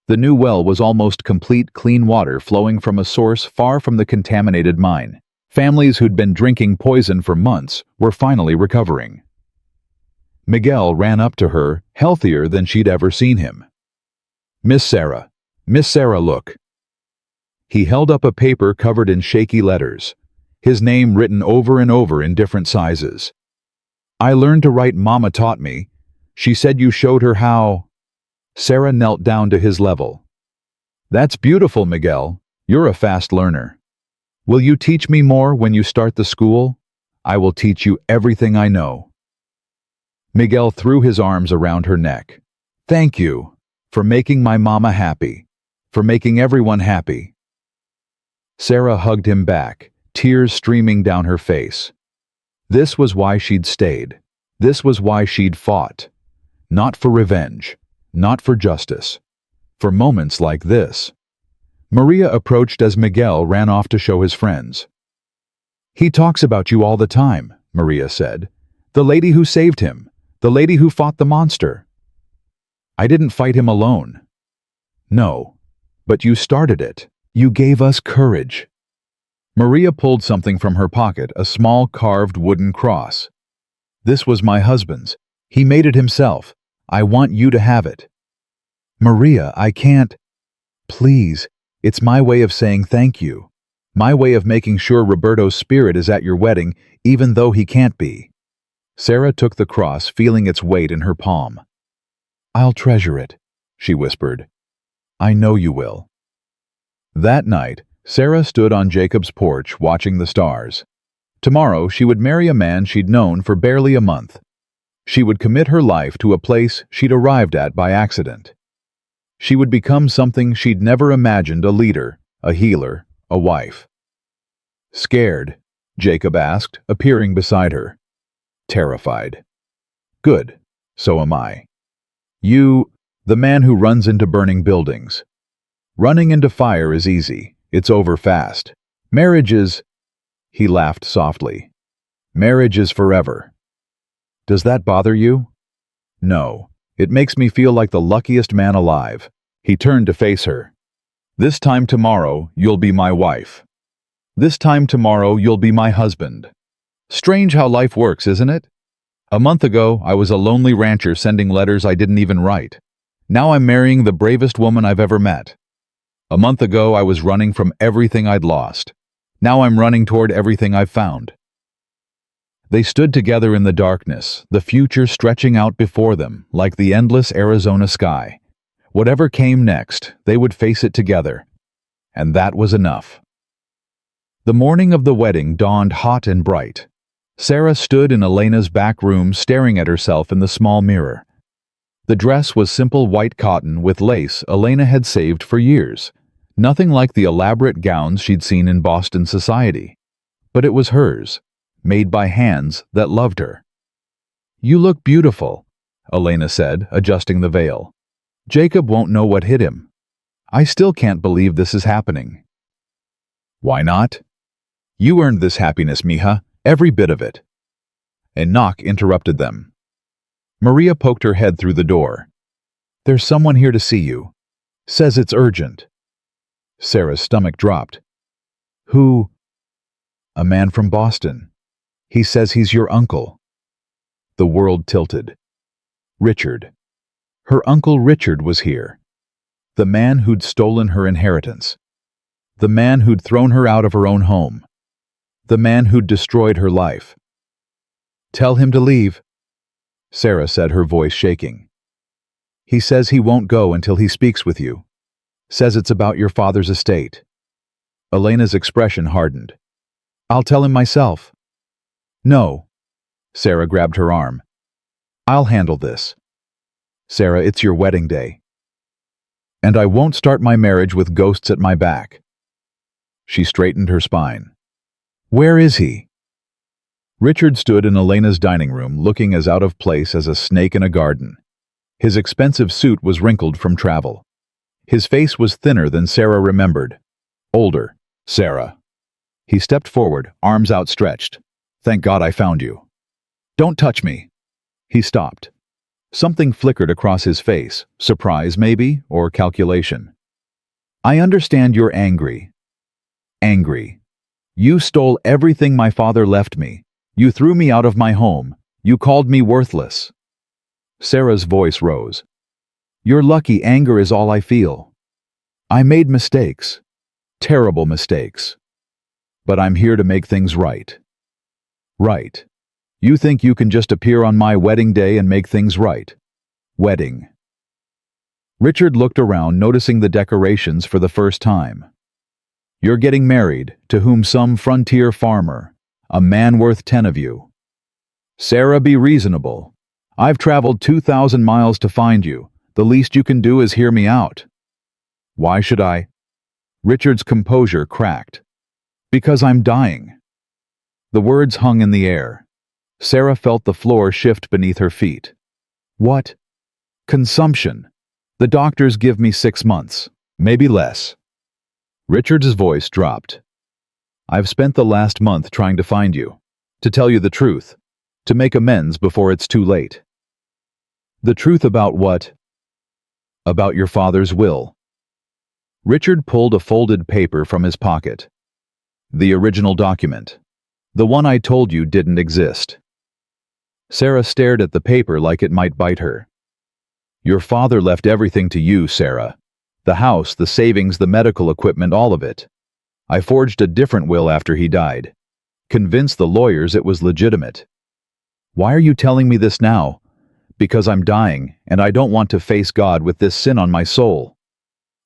The new well was almost complete, clean water flowing from a source far from the contaminated mine. Families who'd been drinking poison for months were finally recovering. Miguel ran up to her, healthier than she'd ever seen him. Miss Sarah, look." He held up a paper covered in shaky letters, his name written over and over in different sizes. "I learned to write, Mama taught me. She said you showed her how." Sarah knelt down to his level. "That's beautiful, Miguel. You're a fast learner. Will you teach me more when you start the school? I will teach you everything I know." Miguel threw his arms around her neck. "Thank you for making my mama happy, for making everyone happy." Sarah hugged him back, tears streaming down her face. This was why she'd stayed. This was why she'd fought. Not for revenge, not for justice. For moments like this. Maria approached as Miguel ran off to show his friends. "He talks about you all the time," Maria said. "The lady who saved him. The lady who fought the monster." "I didn't fight him alone." "No, but you started it. You gave us courage." Maria pulled something from her pocket, a small carved wooden cross. "This was my husband's. He made it himself. I want you to have it." "Maria, I can't." "Please, it's my way of saying thank you. My way of making sure Roberto's spirit is at your wedding, even though he can't be." Sarah took the cross, feeling its weight in her palm. "I'll treasure it," she whispered. "I know you will." That night, Sarah stood on Jacob's porch watching the stars. Tomorrow she would marry a man she'd known for barely a month. She would commit her life to a place she'd arrived at by accident. She would become something she'd never imagined: a leader, a healer, a wife. Scared? Jacob asked, appearing beside her. Terrified. Good. So am I. You, the man who runs into burning buildings. Running into fire is easy. It's over fast. Marriage is... He laughed softly. Marriage is forever. Does that bother you? No. It makes me feel like the luckiest man alive. He turned to face her. This time tomorrow, you'll be my wife. This time tomorrow, you'll be my husband. Strange how life works, isn't it? A month ago, I was a lonely rancher sending letters I didn't even write. Now I'm marrying the bravest woman I've ever met. A month ago, I was running from everything I'd lost. Now I'm running toward everything I've found. They stood together in the darkness, the future stretching out before them like the endless Arizona sky. Whatever came next, they would face it together. And that was enough. The morning of the wedding dawned hot and bright. Sarah stood in Elena's back room staring at herself in the small mirror. The dress was simple white cotton with lace Elena had saved for years. Nothing like the elaborate gowns she'd seen in Boston society. But it was hers, made by hands that loved her. You look beautiful, Elena said, adjusting the veil. Jacob won't know what hit him. I still can't believe this is happening. Why not? You earned this happiness, mija, every bit of it. A knock interrupted them. Maria poked her head through the door. There's someone here to see you. Says it's urgent. Sarah's stomach dropped. Who? A man from Boston. He says he's your uncle. The world tilted. Richard. Her uncle Richard was here. The man who'd stolen her inheritance. The man who'd thrown her out of her own home. The man who'd destroyed her life. Tell him to leave, Sarah said, her voice shaking. He says he won't go until he speaks with you. Says it's about your father's estate. Elena's expression hardened. I'll tell him myself. No. Sarah grabbed her arm. I'll handle this. Sarah, it's your wedding day. And I won't start my marriage with ghosts at my back. She straightened her spine. Where is he? Richard stood in Elena's dining room, looking as out of place as a snake in a garden. His expensive suit was wrinkled from travel. His face was thinner than Sarah remembered. Older. Sarah. He stepped forward, arms outstretched. Thank God I found you. Don't touch me. He stopped. Something flickered across his face, surprise maybe, or calculation. I understand you're angry. Angry. You stole everything my father left me. You threw me out of my home. You called me worthless. Sarah's voice rose. You're lucky anger is all I feel. I made mistakes. Terrible mistakes. But I'm here to make things right. Right. You think you can just appear on my wedding day and make things right? Wedding. Richard looked around, noticing the decorations for the first time. You're getting married to whom? Some frontier farmer, a man worth 10 of you. Sarah, be reasonable. I've traveled 2,000 miles to find you. The least you can do is hear me out. Why should I? Richard's composure cracked. Because I'm dying. The words hung in the air. Sarah felt the floor shift beneath her feet. What? Consumption. The doctors give me 6 months, maybe less. Richard's voice dropped. I've spent the last month trying to find you, to tell you the truth, to make amends before it's too late. The truth about what? About your father's will. Richard pulled a folded paper from his pocket. The original document. The one I told you didn't exist. Sarah stared at the paper like it might bite her. Your father left everything to you, Sarah. The house, the savings, the medical equipment, all of it. I forged a different will after he died. Convinced the lawyers it was legitimate. Why are you telling me this now? Because I'm dying, and I don't want to face God with this sin on my soul.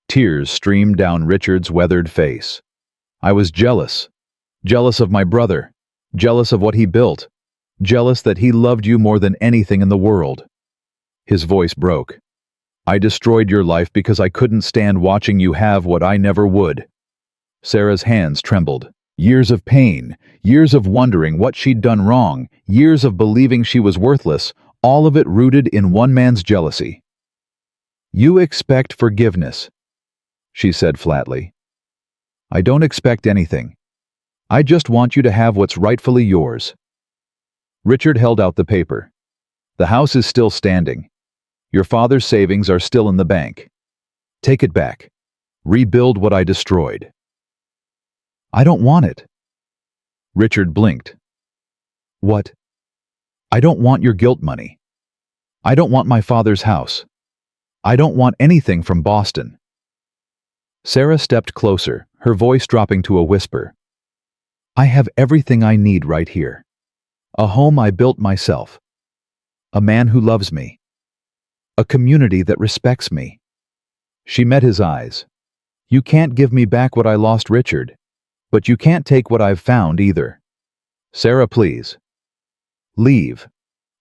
Tears streamed down Richard's weathered face. I was jealous. Jealous of my brother. Jealous of what he built. Jealous that he loved you more than anything in the world. His voice broke. I destroyed your life because I couldn't stand watching you have what I never would. Sarah's hands trembled. Years of pain, years of wondering what she'd done wrong, years of believing she was worthless, all of it rooted in one man's jealousy. You expect forgiveness, she said flatly. I don't expect anything. I just want you to have what's rightfully yours. Richard held out the paper. The house is still standing. Your father's savings are still in the bank. Take it back. Rebuild what I destroyed. I don't want it. Richard blinked. What? I don't want your guilt money. I don't want my father's house. I don't want anything from Boston. Sarah stepped closer, her voice dropping to a whisper. I have everything I need right here. A home I built myself. A man who loves me. A community that respects me. She met his eyes. You can't give me back what I lost, Richard. But you can't take what I've found either. Sarah, please. Leave.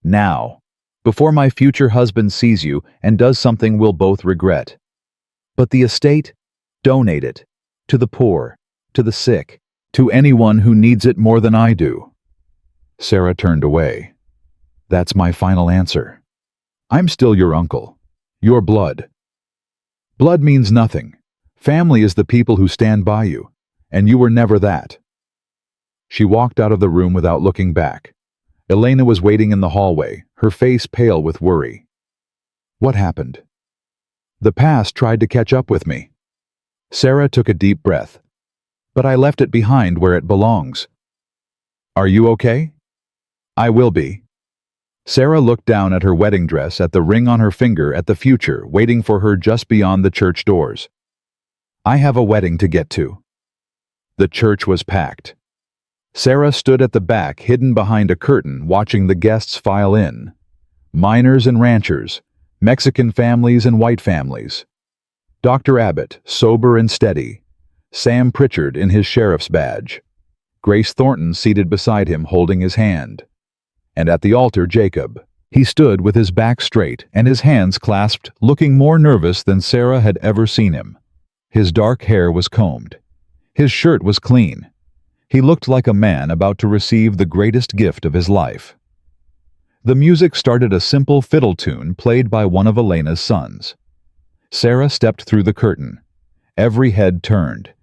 Now. Before my future husband sees you and does something we'll both regret. But the estate? Donate it. To the poor. To the sick. To anyone who needs it more than I do. Sarah turned away. That's my final answer. I'm still your uncle. Your blood. Blood means nothing. Family is the people who stand by you. And you were never that. She walked out of the room without looking back. Elena was waiting in the hallway, her face pale with worry. What happened? The past tried to catch up with me. Sarah took a deep breath. But I left it behind where it belongs. Are you okay? I will be. Sarah looked down at her wedding dress, at the ring on her finger, at the future waiting for her just beyond the church doors. I have a wedding to get to. The church was packed. Sarah stood at the back, hidden behind a curtain, watching the guests file in. Miners and ranchers, Mexican families and white families. Dr. Abbott, sober and steady. Sam Pritchard in his sheriff's badge. Grace Thornton seated beside him, holding his hand. And at the altar, Jacob. He stood with his back straight and his hands clasped, looking more nervous than Sarah had ever seen him. His dark hair was combed. His shirt was clean. He looked like a man about to receive the greatest gift of his life. The music started, a simple fiddle tune played by one of Elena's sons. Sarah stepped through the curtain. Every head turned.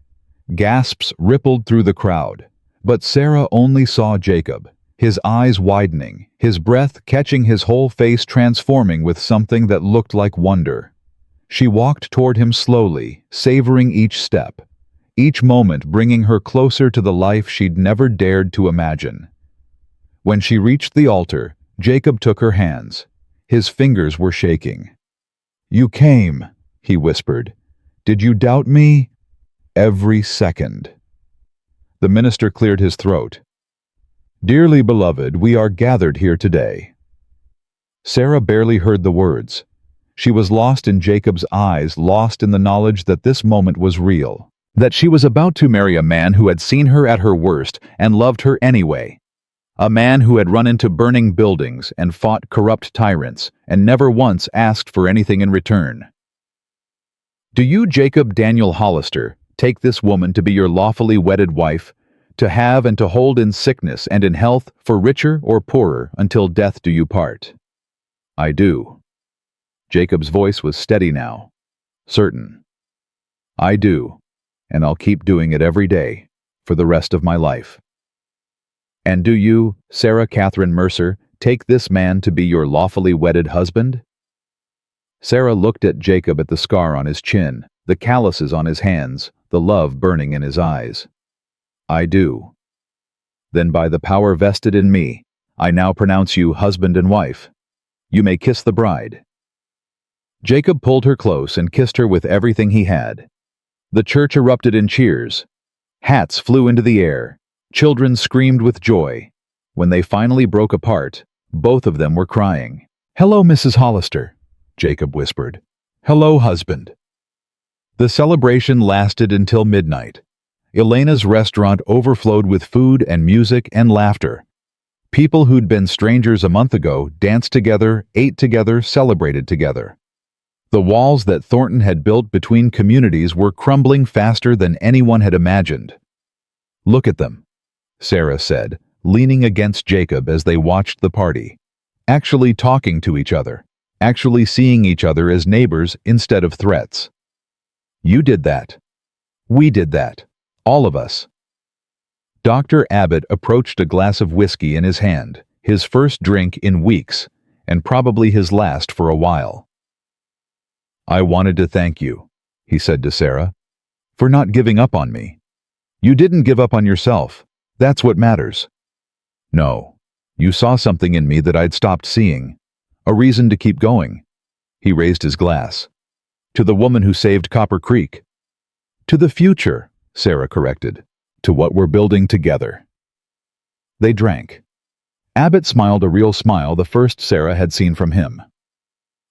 Gasps rippled through the crowd. But Sarah only saw Jacob, his eyes widening, his breath catching, his whole face transforming with something that looked like wonder. She walked toward him slowly, savoring each step. Each moment bringing her closer to the life she'd never dared to imagine. When she reached the altar, Jacob took her hands. His fingers were shaking. You came, he whispered. Did you doubt me? Every second. The minister cleared his throat. Dearly beloved, we are gathered here today. Sarah barely heard the words. She was lost in Jacob's eyes, lost in the knowledge that this moment was real. That she was about to marry a man who had seen her at her worst and loved her anyway. A man who had run into burning buildings and fought corrupt tyrants and never once asked for anything in return. Do you, Jacob Daniel Hollister, take this woman to be your lawfully wedded wife, to have and to hold in sickness and in health, for richer or poorer, until death do you part? I do. Jacob's voice was steady now, certain. I do. And I'll keep doing it every day, for the rest of my life. And do you, Sarah Catherine Mercer, take this man to be your lawfully wedded husband? Sarah looked at Jacob, at the scar on his chin, the calluses on his hands, the love burning in his eyes. I do. Then by the power vested in me, I now pronounce you husband and wife. You may kiss the bride. Jacob pulled her close and kissed her with everything he had. The church erupted in cheers. Hats flew into the air. Children screamed with joy. When they finally broke apart, both of them were crying. Hello, Mrs. Hollister, Jacob whispered. Hello, husband. The celebration lasted until midnight. Elena's restaurant overflowed with food and music and laughter. People who'd been strangers a month ago danced together, ate together, celebrated together. The walls that Thornton had built between communities were crumbling faster than anyone had imagined. "Look at them," Sarah said, leaning against Jacob as they watched the party. Actually talking to each other. Actually seeing each other as neighbors instead of threats. "You did that. We did that. All of us." Dr. Abbott approached a glass of whiskey in his hand, his first drink in weeks, and probably his last for a while. "I wanted to thank you," he said to Sarah, "for not giving up on me. You didn't give up on yourself. That's what matters. No, you saw something in me that I'd stopped seeing. A reason to keep going." He raised his glass. "To the woman who saved Copper Creek." "To the future," Sarah corrected. "To what we're building together." They drank. Abbott smiled a real smile, the first Sarah had seen from him.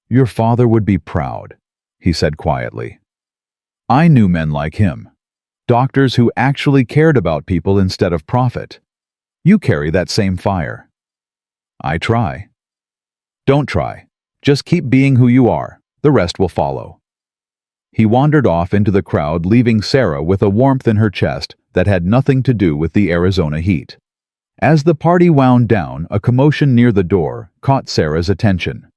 "Your father would be proud," he said quietly. "I knew men like him. Doctors who actually cared about people instead of profit. You carry that same fire." "I try." "Don't try. Just keep being who you are. The rest will follow." He wandered off into the crowd, leaving Sarah with a warmth in her chest that had nothing to do with the Arizona heat. As the party wound down, a commotion near the door caught Sarah's attention.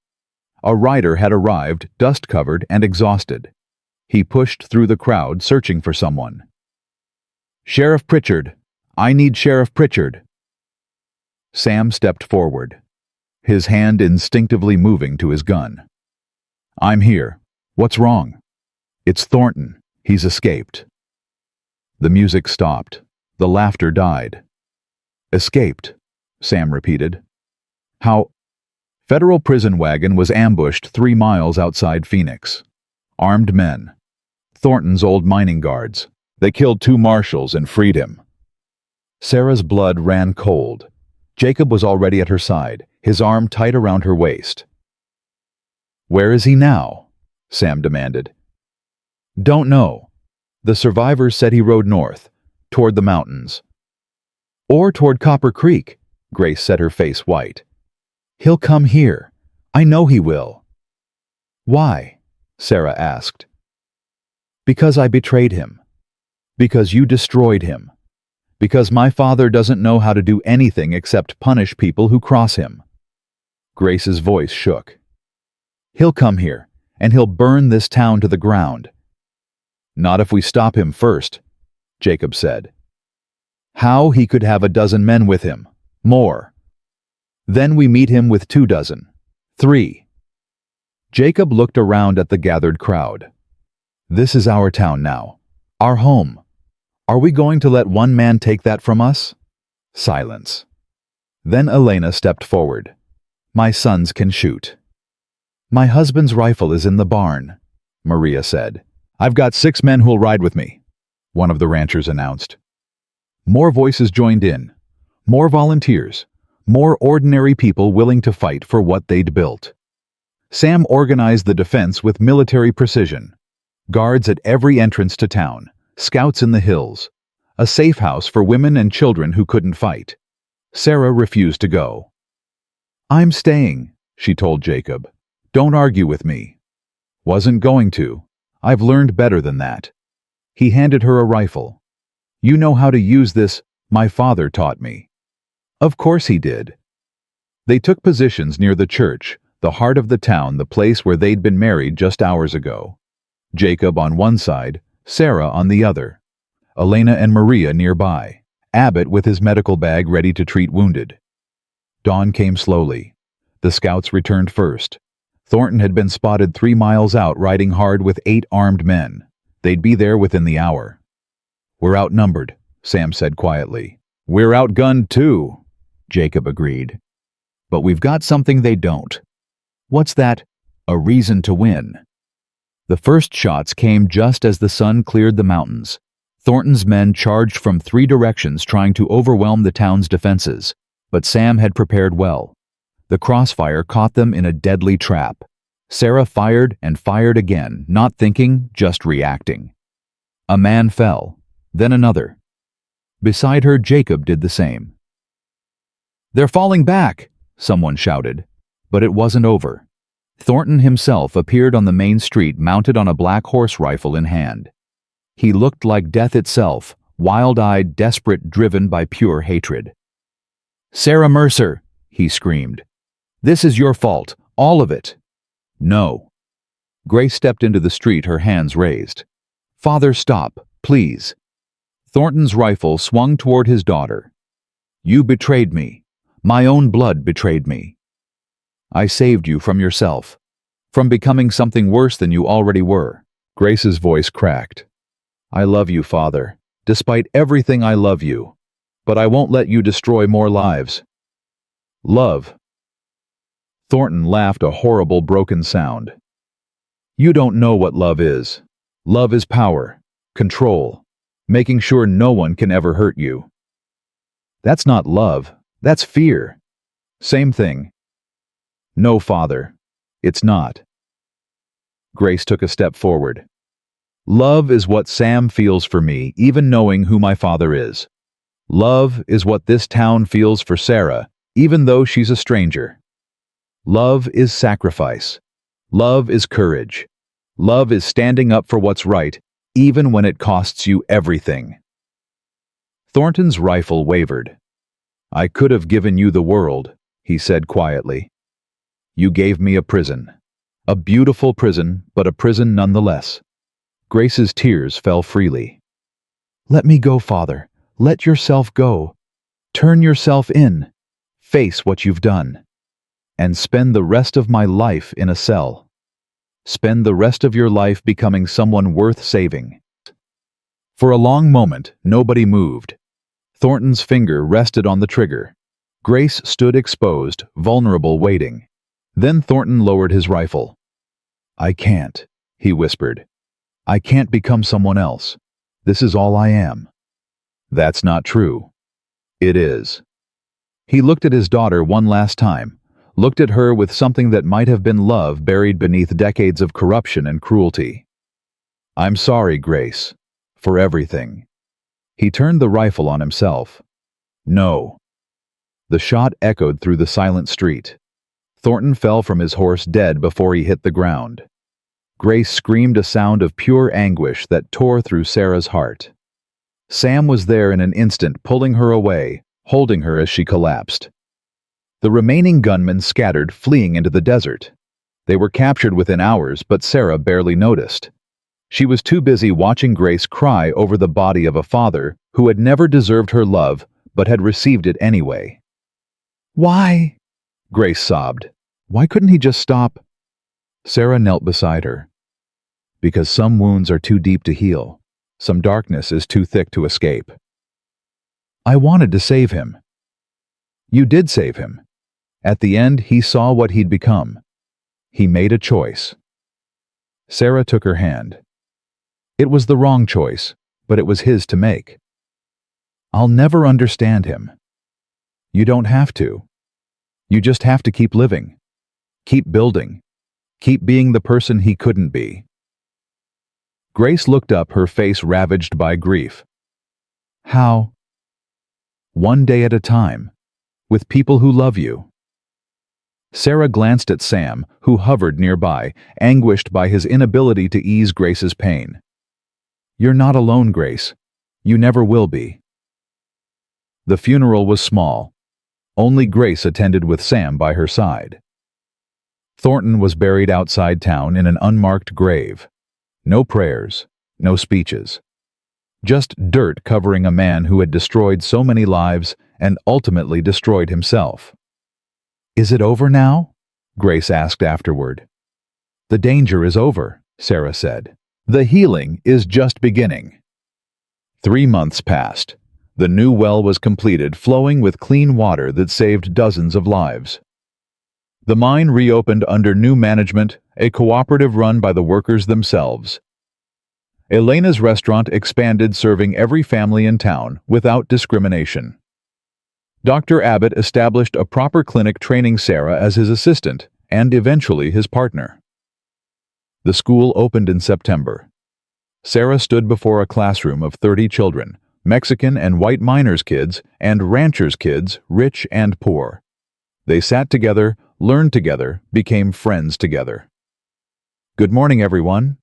A rider had arrived, dust-covered and exhausted. He pushed through the crowd, searching for someone. "Sheriff Pritchard! I need Sheriff Pritchard!" Sam stepped forward, his hand instinctively moving to his gun. "I'm here. What's wrong?" "It's Thornton. He's escaped." The music stopped. The laughter died. "Escaped," Sam repeated. "How?" Federal prison wagon was ambushed 3 miles outside Phoenix. Armed men. Thornton's old mining guards. They killed 2 marshals and freed him. Sarah's blood ran cold. Jacob was already at her side, his arm tight around her waist. "Where is he now?" Sam demanded. "Don't know. The survivors said he rode north, toward the mountains." "Or toward Copper Creek," Grace said, her face white. "He'll come here. I know he will." "Why?" Sarah asked. "Because I betrayed him. Because you destroyed him. Because my father doesn't know how to do anything except punish people who cross him." Grace's voice shook. "He'll come here, and he'll burn this town to the ground." "Not if we stop him first," Jacob said. "How? He could have 12 men with him. More. Then we meet him with 24, 3. Jacob looked around at the gathered crowd. "This is our town now. Our home. Are we going to let one man take that from us?" Silence. Then Elena stepped forward. "My sons can shoot." "My husband's rifle is in the barn," Maria said. "I've got 6 men who'll ride with me," one of the ranchers announced. More voices joined in. More volunteers. More ordinary people willing to fight for what they'd built. Sam organized the defense with military precision. Guards at every entrance to town. Scouts in the hills. A safe house for women and children who couldn't fight. Sarah refused to go. "I'm staying," she told Jacob. "Don't argue with me." "Wasn't going to. I've learned better than that." He handed her a rifle. "You know how to use this. My father taught me." Of course he did. They took positions near the church, the heart of the town, the place where they'd been married just hours ago. Jacob on one side, Sarah on the other. Elena and Maria nearby. Abbott with his medical bag ready to treat wounded. Dawn came slowly. The scouts returned first. Thornton had been spotted 3 miles out riding hard with 8 armed men. They'd be there within the hour. "We're outnumbered," Sam said quietly. "We're outgunned too," Jacob agreed. "But we've got something they don't." "What's that?" "A reason to win." The first shots came just as the sun cleared the mountains. Thornton's men charged from 3 directions trying to overwhelm the town's defenses, but Sam had prepared well. The crossfire caught them in a deadly trap. Sarah fired and fired again, not thinking, just reacting. A man fell, then another. Beside her, Jacob did the same. "They're falling back!" someone shouted. But it wasn't over. Thornton himself appeared on the main street mounted on a black horse rifle in hand. He looked like death itself, wild-eyed, desperate, driven by pure hatred. "Sarah Mercer!" he screamed. "This is your fault, all of it." "No." Grace stepped into the street, her hands raised. "Father, stop, please." Thornton's rifle swung toward his daughter. "You betrayed me. My own blood betrayed me. I saved you from yourself, from becoming something worse than you already were." Grace's voice cracked. "I love you, Father. Despite everything, I love you. But I won't let you destroy more lives." "Love." Thornton laughed, a horrible, broken sound. "You don't know what love is. Love is power, control, making sure no one can ever hurt you." "That's not love. That's fear." "Same thing." "No, Father, it's not." Grace took a step forward. "Love is what Sam feels for me, even knowing who my father is. Love is what this town feels for Sarah, even though she's a stranger. Love is sacrifice. Love is courage. Love is standing up for what's right, even when it costs you everything." Thornton's rifle wavered. "I could have given you the world," he said quietly. "You gave me a prison. A beautiful prison, but a prison nonetheless." Grace's tears fell freely. "Let me go, Father. Let yourself go. Turn yourself in. Face what you've done. And spend the rest of my life in a cell. Spend the rest of your life becoming someone worth saving." For a long moment, nobody moved. Thornton's finger rested on the trigger. Grace stood exposed, vulnerable, waiting. Then Thornton lowered his rifle. "I can't," he whispered. "I can't become someone else. This is all I am." "That's not true." "It is." He looked at his daughter one last time, looked at her with something that might have been love buried beneath decades of corruption and cruelty. "I'm sorry, Grace, for everything." He turned the rifle on himself. "No." The shot echoed through the silent street. Thornton fell from his horse dead before he hit the ground. Grace screamed a sound of pure anguish that tore through Sarah's heart. Sam was there in an instant, pulling her away, holding her as she collapsed. The remaining gunmen scattered, fleeing into the desert. They were captured within hours, but Sarah barely noticed. She was too busy watching Grace cry over the body of a father who had never deserved her love, but had received it anyway. "Why?" Grace sobbed. "Why couldn't he just stop?" Sarah knelt beside her. "Because some wounds are too deep to heal. Some darkness is too thick to escape." "I wanted to save him." "You did save him. At the end, he saw what he'd become. He made a choice." Sarah took her hand. "It was the wrong choice, but it was his to make. I'll never understand him." "You don't have to. You just have to keep living. Keep building. Keep being the person he couldn't be." Grace looked up, her face ravaged by grief. "How?" "One day at a time, with people who love you." Sarah glanced at Sam, who hovered nearby, anguished by his inability to ease Grace's pain. "You're not alone, Grace. You never will be." The funeral was small. Only Grace attended with Sam by her side. Thornton was buried outside town in an unmarked grave. No prayers, no speeches. Just dirt covering a man who had destroyed so many lives and ultimately destroyed himself. "Is it over now?" Grace asked afterward. "The danger is over," Sarah said. "The healing is just beginning." 3 months passed. The new well was completed, flowing with clean water that saved dozens of lives. The mine reopened under new management, a cooperative run by the workers themselves. Elena's restaurant expanded, serving every family in town without discrimination. Dr. Abbott established a proper clinic, training Sarah as his assistant and eventually his partner. The school opened in September. Sarah stood before a classroom of 30 children, Mexican and white miners' kids and ranchers' kids, rich and poor. They sat together, learned together, became friends together. "Good morning, everyone."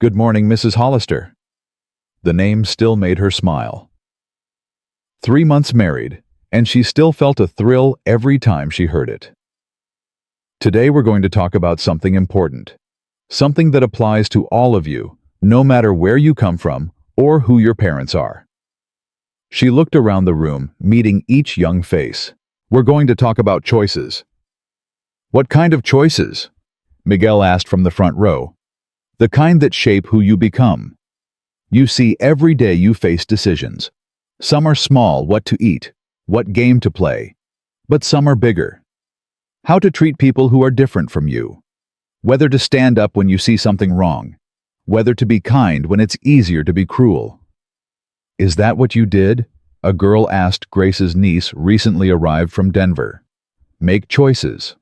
"Good morning, Mrs. Hollister." The name still made her smile. 3 months married, and she still felt a thrill every time she heard it. Today we're going to talk about something important. Something that applies to all of you, no matter where you come from or who your parents are. She looked around the room, meeting each young face. We're going to talk about choices. "What kind of choices?" Miguel asked from the front row. "The kind that shape who you become. You see, every day you face decisions. Some are small, what to eat, what game to play, but some are bigger. How to treat people who are different from you. Whether to stand up when you see something wrong. Whether to be kind when it's easier to be cruel." "Is that what you did?" a girl asked Grace's niece, recently arrived from Denver. "Make choices."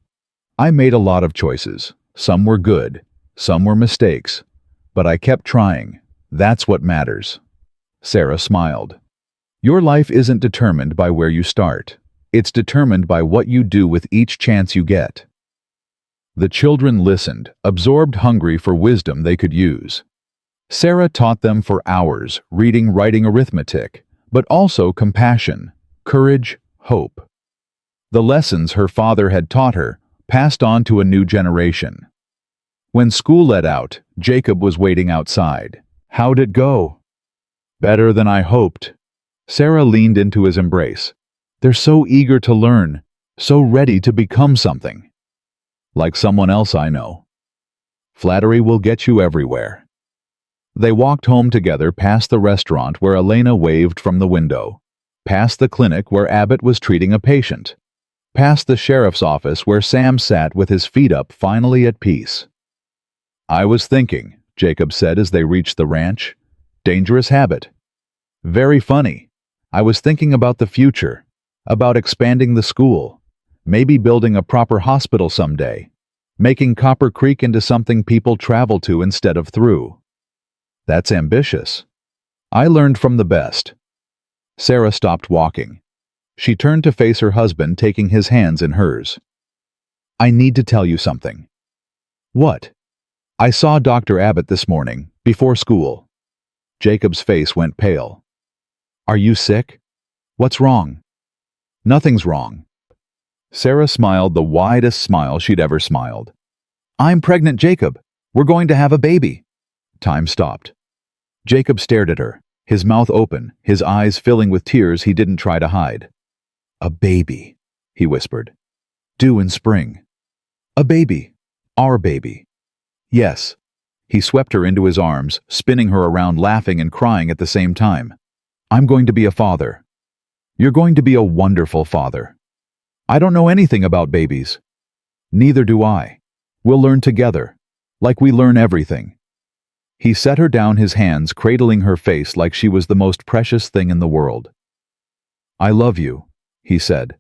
"I made a lot of choices. Some were good, some were mistakes. But I kept trying. That's what matters." Sarah smiled. "Your life isn't determined by where you start. It's determined by what you do with each chance you get." The children listened, absorbed, hungry for wisdom they could use. Sarah taught them for hours, reading, writing, arithmetic, but also compassion, courage, hope. The lessons her father had taught her passed on to a new generation. When school let out, Jacob was waiting outside. "How'd it go?" "Better than I hoped." Sarah leaned into his embrace. "They're so eager to learn, so ready to become something." "Like someone else I know." Flattery will get you everywhere. They walked home together, past the restaurant where Elena waved from the window, past the clinic where Abbott was treating a patient, past the sheriff's office where Sam sat with his feet up, finally at peace. "I was thinking," Jacob said as they reached the ranch. "Dangerous habit." "Very funny. I was thinking about the future, about expanding the school, maybe building a proper hospital someday, making Copper Creek into something people travel to instead of through." "That's ambitious." "I learned from the best." Sarah stopped walking. She turned to face her husband, taking his hands in hers. "I need to tell you something." "What?" "I saw Dr. Abbott this morning, before school." Jacob's face went pale. "Are you sick? What's wrong?" "Nothing's wrong." Sarah smiled the widest smile she'd ever smiled. "I'm pregnant, Jacob. We're going to have a baby." Time stopped. Jacob stared at her, his mouth open, his eyes filling with tears he didn't try to hide. "A baby," he whispered. "Due in spring." "A baby. Our baby." "Yes." He swept her into his arms, spinning her around, laughing and crying at the same time. "I'm going to be a father." "You're going to be a wonderful father." "I don't know anything about babies." "Neither do I. We'll learn together, like we learn everything." He set her down, his hands cradling her face like she was the most precious thing in the world. "I love you," he said.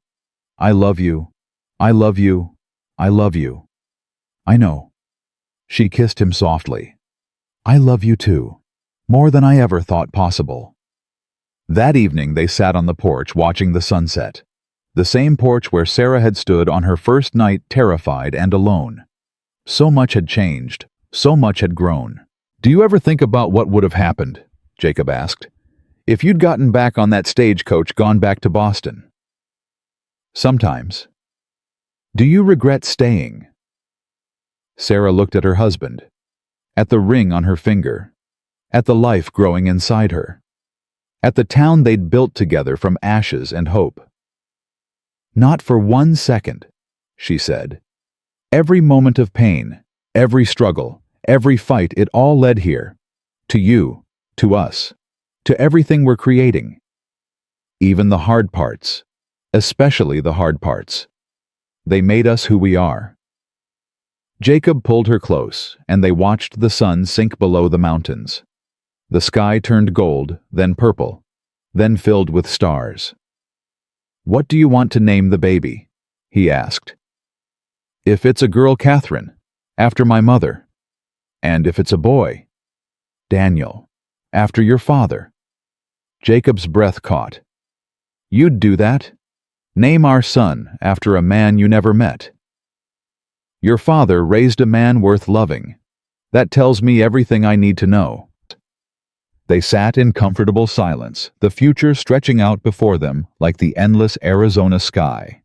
"I love you. I love you. I love you." "I know." She kissed him softly. "I love you too, more than I ever thought possible." That evening they sat on the porch watching the sunset. The same porch where Sarah had stood on her first night, terrified and alone. So much had changed, so much had grown. "Do you ever think about what would have happened?" Jacob asked. "If you'd gotten back on that stagecoach, gone back to Boston?" "Sometimes." "Do you regret staying?" Sarah looked at her husband, at the ring on her finger, at the life growing inside her, at the town they'd built together from ashes and hope. "Not for 1 second," she said. "Every moment of pain, every struggle, every fight, it all led here. To you, to us, to everything we're creating. Even the hard parts, especially the hard parts. They made us who we are." Jacob pulled her close, and they watched the sun sink below the mountains. The sky turned gold, then purple, then filled with stars. "What do you want to name the baby?" he asked. "If it's a girl, Catherine, after my mother. And if it's a boy, Daniel, after your father." Jacob's breath caught. You'd do that? Name our son after a man you never met. Your father raised a man worth loving. That tells me everything I need to know. They sat in comfortable silence, the future stretching out before them like the endless Arizona sky.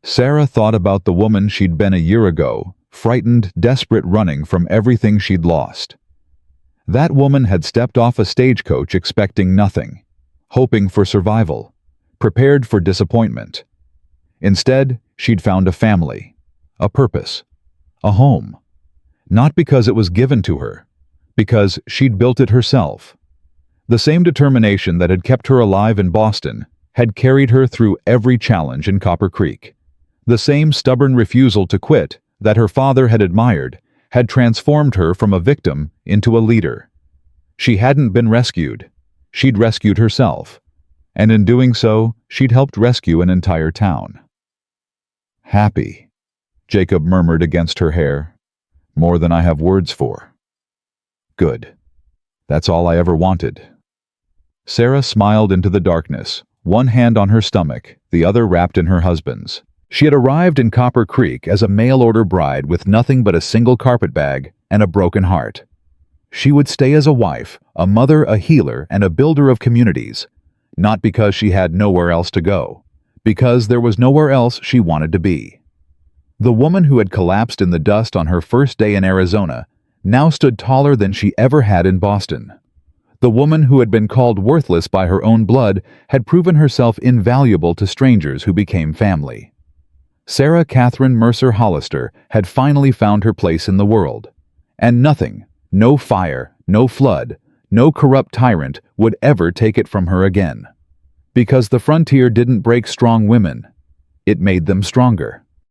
Sarah thought about the woman she'd been a year ago, frightened, desperate, running from everything she'd lost. That woman had stepped off a stagecoach expecting nothing, hoping for survival, prepared for disappointment. Instead, she'd found a family, a purpose, a home. Not because it was given to her, because she'd built it herself. The same determination that had kept her alive in Boston had carried her through every challenge in Copper Creek. The same stubborn refusal to quit that her father had admired had transformed her from a victim into a leader. She hadn't been rescued. She'd rescued herself. And in doing so, she'd helped rescue an entire town. Happy, Jacob murmured against her hair. More than I have words for. Good. That's all I ever wanted. Sarah smiled into the darkness, one hand on her stomach, the other wrapped in her husband's. She had arrived in Copper Creek as a mail-order bride with nothing but a single carpetbag and a broken heart. She would stay as a wife, a mother, a healer, and a builder of communities, not because she had nowhere else to go, because there was nowhere else she wanted to be. The woman who had collapsed in the dust on her first day in Arizona now stood taller than she ever had in Boston. The woman who had been called worthless by her own blood had proven herself invaluable to strangers who became family. Sarah Catherine Mercer Hollister had finally found her place in the world, and nothing, no fire, no flood, no corrupt tyrant would ever take it from her again. Because the frontier didn't break strong women, it made them stronger.